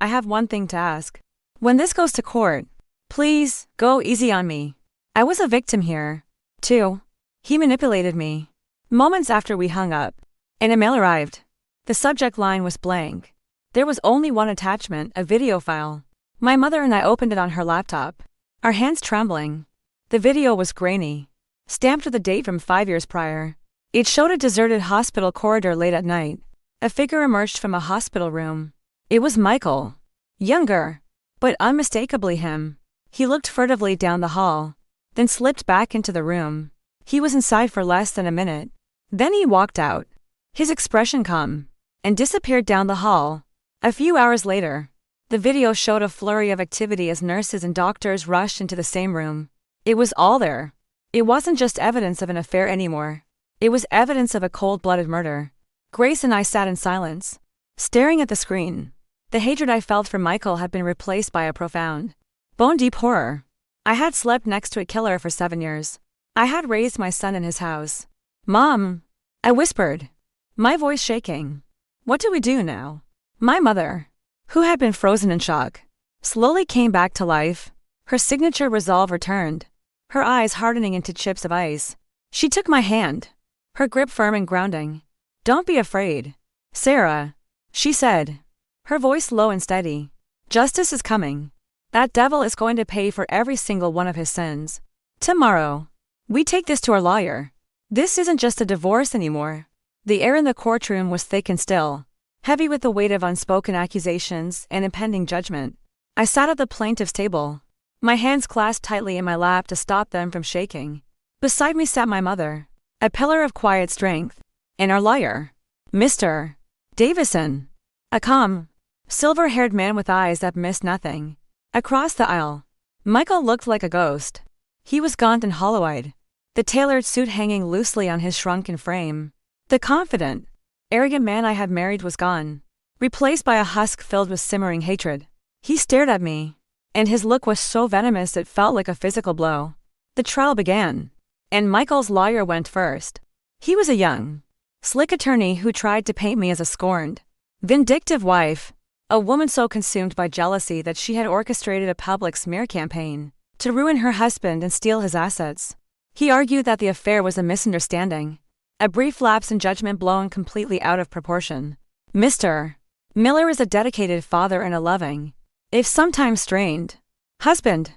have one thing to ask. When this goes to court, please, go easy on me. I was a victim here, too. He manipulated me. Moments after we hung up, an email arrived. The subject line was blank. There was only one attachment, a video file. My mother and I opened it on her laptop, our hands trembling. The video was grainy, stamped with a date from 5 years prior. It showed a deserted hospital corridor late at night. A figure emerged from a hospital room. It was Michael. Younger, but unmistakably him. He looked furtively down the hall, then slipped back into the room. He was inside for less than a minute. Then he walked out, his expression calm, and disappeared down the hall. A few hours later, the video showed a flurry of activity as nurses and doctors rushed into the same room. It was all there. It wasn't just evidence of an affair anymore. It was evidence of a cold-blooded murder. Grace and I sat in silence, staring at the screen. The hatred I felt for Michael had been replaced by a profound, bone-deep horror. I had slept next to a killer for 7 years. I had raised my son in his house. Mom, I whispered, my voice shaking. What do we do now? My mother, who had been frozen in shock, slowly came back to life. Her signature resolve returned, her eyes hardening into chips of ice. She took my hand, her grip firm and grounding. Don't be afraid, Sarah, she said, her voice low and steady. Justice is coming. That devil is going to pay for every single one of his sins. Tomorrow, we take this to our lawyer. This isn't just a divorce anymore. The air in the courtroom was thick and still, heavy with the weight of unspoken accusations and impending judgment. I sat at the plaintiff's table, my hands clasped tightly in my lap to stop them from shaking. Beside me sat my mother, a pillar of quiet strength, and our lawyer, Mr. Davison, a calm, silver-haired man with eyes that missed nothing. Across the aisle, Michael looked like a ghost. He was gaunt and hollow-eyed, the tailored suit hanging loosely on his shrunken frame. The confident, arrogant man I had married was gone, replaced by a husk filled with simmering hatred. He stared at me, and his look was so venomous it felt like a physical blow. The trial began, and Michael's lawyer went first. He was a young, slick attorney who tried to paint me as a scorned, vindictive wife, a woman so consumed by jealousy that she had orchestrated a public smear campaign to ruin her husband and steal his assets. He argued that the affair was a misunderstanding, a brief lapse in judgment blown completely out of proportion. Mr. Miller is a dedicated father and a loving, if sometimes strained, husband,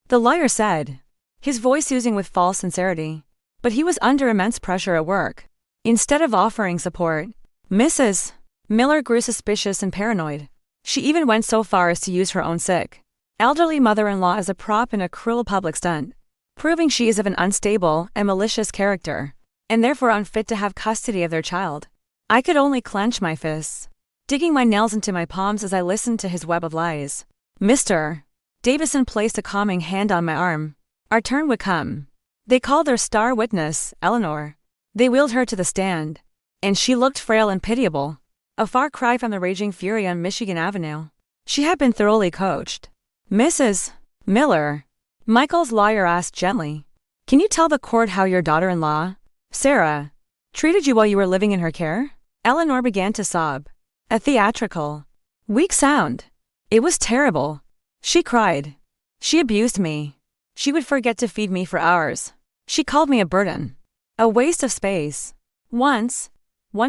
the lawyer said, his voice oozing with false sincerity. But he was under immense pressure at work. Instead of offering support, Mrs. Miller grew suspicious and paranoid. She even went so far as to use her own sick, elderly mother-in-law as a prop in a cruel public stunt, proving she is of an unstable and malicious character, and therefore unfit to have custody of their child. I could only clench my fists, digging my nails into my palms as I listened to his web of lies. Mr. Davison placed a calming hand on my arm. Our turn would come. They called their star witness, Eleanor. They wheeled her to the stand, and she looked frail and pitiable, a far cry from the raging fury on Michigan Avenue. She had been thoroughly coached. Mrs. Miller, Michael's lawyer asked gently, can you tell the court how your daughter-in-law, Sarah, Treated you while you were living in her care? Eleanor began to sob. A theatrical, weak sound. It was terrible. She cried. She abused me. She would forget to feed me for hours. She called me a burden. A waste of space. Once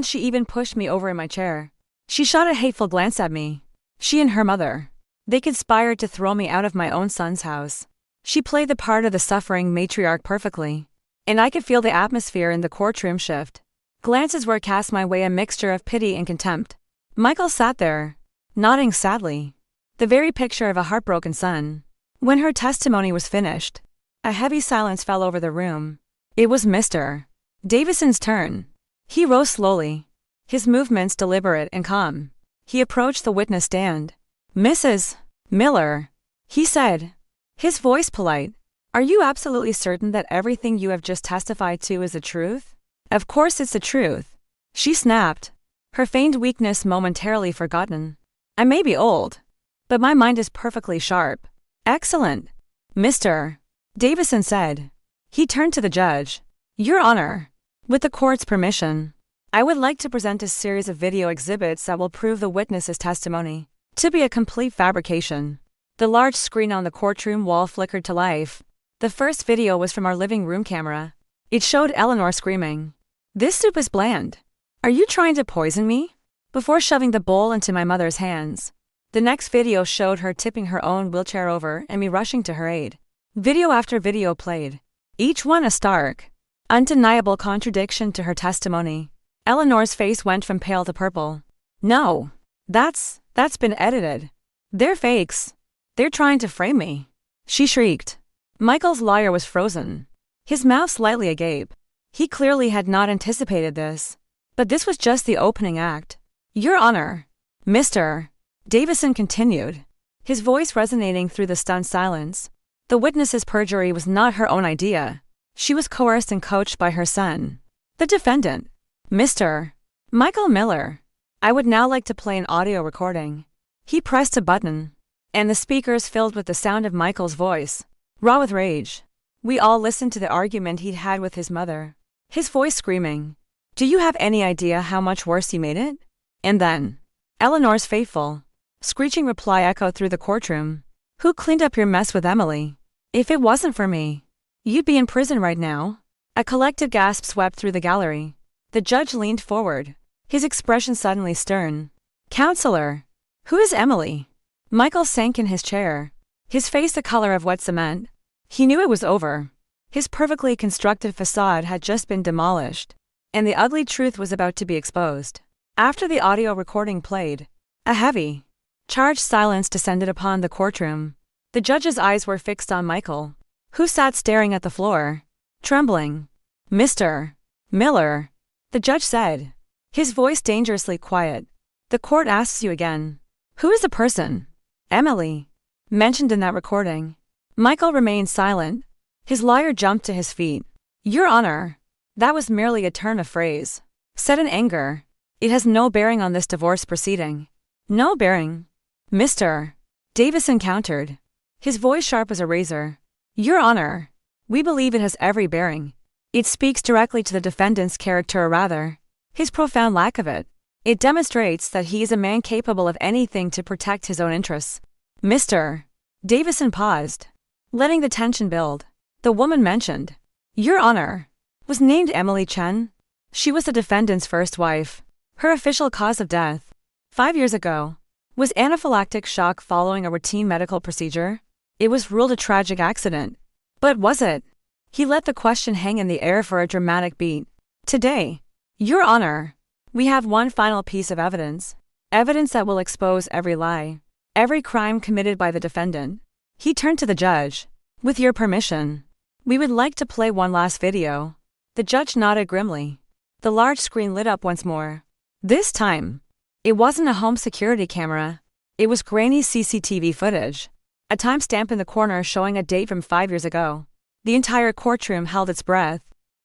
she even pushed me over in my chair. She shot a hateful glance at me. She and her mother. They conspired to throw me out of my own son's house. She played the part of the suffering matriarch perfectly. And I could feel the atmosphere in the courtroom shift. Glances were cast my way, a mixture of pity and contempt. Michael sat there, nodding sadly. The very picture of a heartbroken son. When her testimony was finished, a heavy silence fell over the room. It was Mr. Davison's turn. He rose slowly, his movements deliberate and calm. He approached the witness stand. Mrs. Miller, he said, his voice polite. Are you absolutely certain that everything you have just testified to is the truth? Of course it's the truth, she snapped, her feigned weakness momentarily forgotten. I may be old, but my mind is perfectly sharp. Excellent, Mr. Davison said. He turned to the judge. Your Honor, with the court's permission, I would like to present a series of video exhibits that will prove the witness's testimony to be a complete fabrication. The large screen on the courtroom wall flickered to life. The first video was from our living room camera. It showed Eleanor screaming, "This soup is bland. Are you trying to poison me?" before shoving the bowl into my mother's hands. The next video showed her tipping her own wheelchair over and me rushing to her aid. Video after video played, each one a stark, undeniable contradiction to her testimony. Eleanor's face went from pale to purple. No, that's been edited. They're fakes. They're trying to frame me, she shrieked. Michael's lawyer was frozen, his mouth slightly agape. He clearly had not anticipated this. But this was just the opening act. Your Honor, Mr. Davison continued, his voice resonating through the stunned silence. The witness's perjury was not her own idea. She was coerced and coached by her son, the defendant, Mr. Michael Miller. I would now like to play an audio recording. He pressed a button, and the speakers filled with the sound of Michael's voice, raw with rage. We all listened to the argument he'd had with his mother, his voice screaming, "Do you have any idea how much worse you made it?" And then, Eleanor's fateful, screeching reply echoed through the courtroom. Who cleaned up your mess with Emily? If it wasn't for me, you'd be in prison right now. A collective gasp swept through the gallery. The judge leaned forward, his expression suddenly stern. Counselor, who is Emily? Michael sank in his chair, his face the color of wet cement. He knew it was over. His perfectly constructed facade had just been demolished, and the ugly truth was about to be exposed. After the audio recording played, a heavy, charged silence descended upon the courtroom. The judge's eyes were fixed on Michael, who sat staring at the floor, trembling. Mr. Miller, the judge said, his voice dangerously quiet. The court asks you again. Who is the person, Emily, mentioned in that recording? Michael remained silent. His lawyer jumped to his feet. Your Honor, that was merely a turn of phrase, said in anger. It has no bearing on this divorce proceeding. No bearing, Mr. Davison countered, his voice sharp as a razor. Your Honor, we believe it has every bearing. It speaks directly to the defendant's character, or rather, his profound lack of it. It demonstrates that he is a man capable of anything to protect his own interests. Mr. Davison paused, letting the tension build. The woman mentioned, Your Honor, was named Emily Chen. She was the defendant's first wife. Her official cause of death, 5 years ago, was anaphylactic shock following a routine medical procedure. It was ruled a tragic accident. But was it? He let the question hang in the air for a dramatic beat. Today, Your Honor, we have one final piece of evidence. Evidence that will expose every lie, every crime committed by the defendant. He turned to the judge. With your permission, we would like to play one last video. The judge nodded grimly. The large screen lit up once more. This time, it wasn't a home security camera. It was grainy CCTV footage. A timestamp in the corner showing a date from 5 years ago. The entire courtroom held its breath.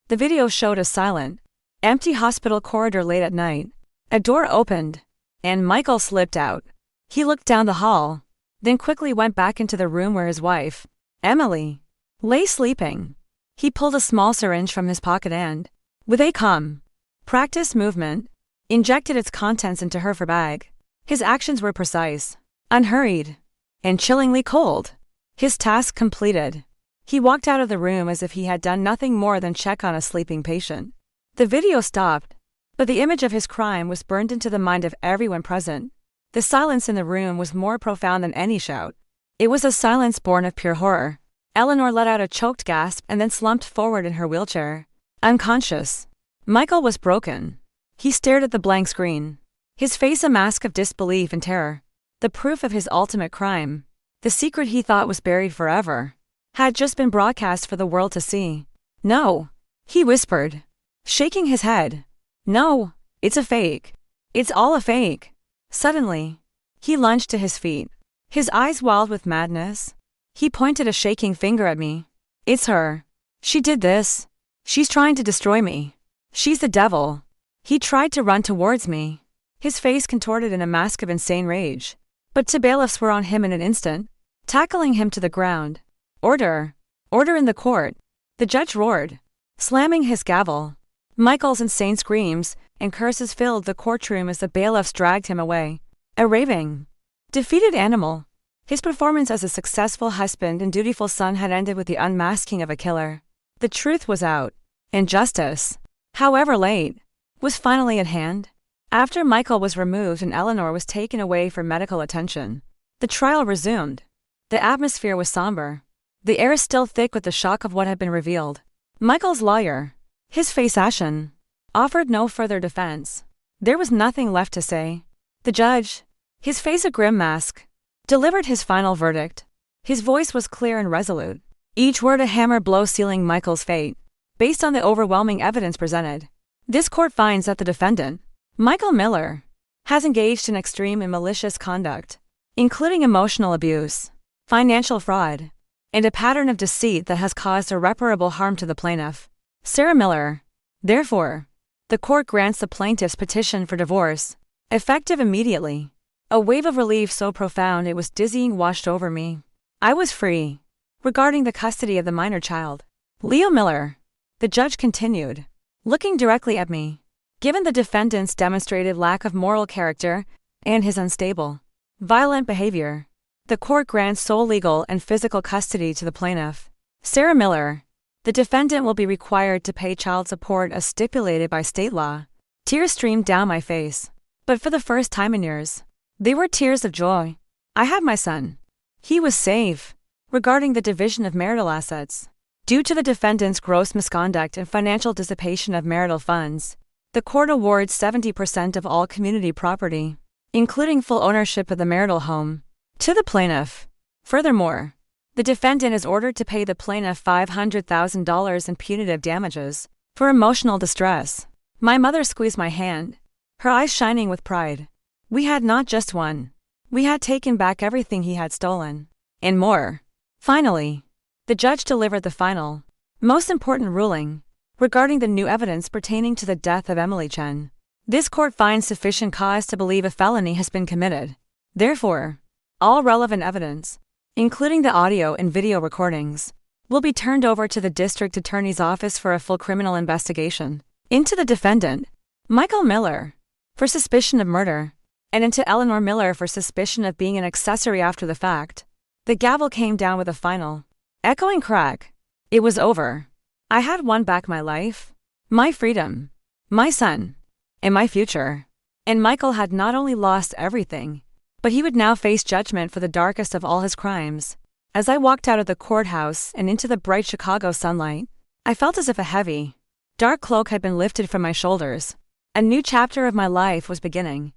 The video showed a silent, empty hospital corridor late at night. A door opened, and Michael slipped out. He looked down the hall, then quickly went back into the room where his wife, Emily, lay sleeping. He pulled a small syringe from his pocket and, with a calm, practiced movement, injected its contents into her bag. His actions were precise, unhurried, and chillingly cold. His task completed. He walked out of the room as if he had done nothing more than check on a sleeping patient. The video stopped, but the image of his crime was burned into the mind of everyone present. The silence in the room was more profound than any shout. It was a silence born of pure horror. Eleanor let out a choked gasp and then slumped forward in her wheelchair, unconscious. Michael was broken. He stared at the blank screen, his face a mask of disbelief and terror. The proof of his ultimate crime, the secret he thought was buried forever, had just been broadcast for the world to see. "No," he whispered, shaking his head. "No, it's a fake. It's all a fake." Suddenly, he lunged to his feet, his eyes wild with madness. He pointed a shaking finger at me. "It's her. She did this. She's trying to destroy me. She's the devil." He tried to run towards me, his face contorted in a mask of insane rage. But two bailiffs were on him in an instant, tackling him to the ground. "Order! Order in the court!" the judge roared, slamming his gavel. Michael's insane screams and curses filled the courtroom as the bailiffs dragged him away. A raving, defeated animal. His performance as a successful husband and dutiful son had ended with the unmasking of a killer. The truth was out, and justice, however late, was finally at hand. After Michael was removed and Eleanor was taken away for medical attention, the trial resumed. The atmosphere was somber, the air still thick with the shock of what had been revealed. Michael's lawyer, his face ashen, offered no further defense. There was nothing left to say. The judge, his face a grim mask, delivered his final verdict. His voice was clear and resolute, each word a hammer blow sealing Michael's fate. Based on the overwhelming evidence presented, this court finds that the defendant, Michael Miller, has engaged in extreme and malicious conduct, including emotional abuse, financial fraud, and a pattern of deceit that has caused irreparable harm to the plaintiff, Sarah Miller. Therefore, the court grants the plaintiff's petition for divorce, effective immediately. A wave of relief so profound it was dizzying washed over me. I was free. Regarding the custody of the minor child, Leo Miller, the judge continued, looking directly at me. Given the defendant's demonstrated lack of moral character and his unstable, violent behavior, the court grants sole legal and physical custody to the plaintiff, Sarah Miller. The defendant will be required to pay child support as stipulated by state law. Tears streamed down my face, but for the first time in years, they were tears of joy. I had my son. He was safe. Regarding the division of marital assets, due to the defendant's gross misconduct and financial dissipation of marital funds, the court awards 70% of all community property, including full ownership of the marital home, to the plaintiff. Furthermore, the defendant is ordered to pay the plaintiff $500,000 in punitive damages for emotional distress. My mother squeezed my hand, her eyes shining with pride. We had not just won. We had taken back everything he had stolen, and more. Finally, the judge delivered the final, most important ruling regarding the new evidence pertaining to the death of Emily Chen. This court finds sufficient cause to believe a felony has been committed. Therefore, all relevant evidence, including the audio and video recordings, will be turned over to the district attorney's office for a full criminal investigation into the defendant, Michael Miller, for suspicion of murder, and into Eleanor Miller for suspicion of being an accessory after the fact. The gavel came down with a final, echoing crack. It was over. I had won back my life, my freedom, my son, and my future. And Michael had not only lost everything, but he would now face judgment for the darkest of all his crimes. As I walked out of the courthouse and into the bright Chicago sunlight, I felt as if a heavy, dark cloak had been lifted from my shoulders. A new chapter of my life was beginning.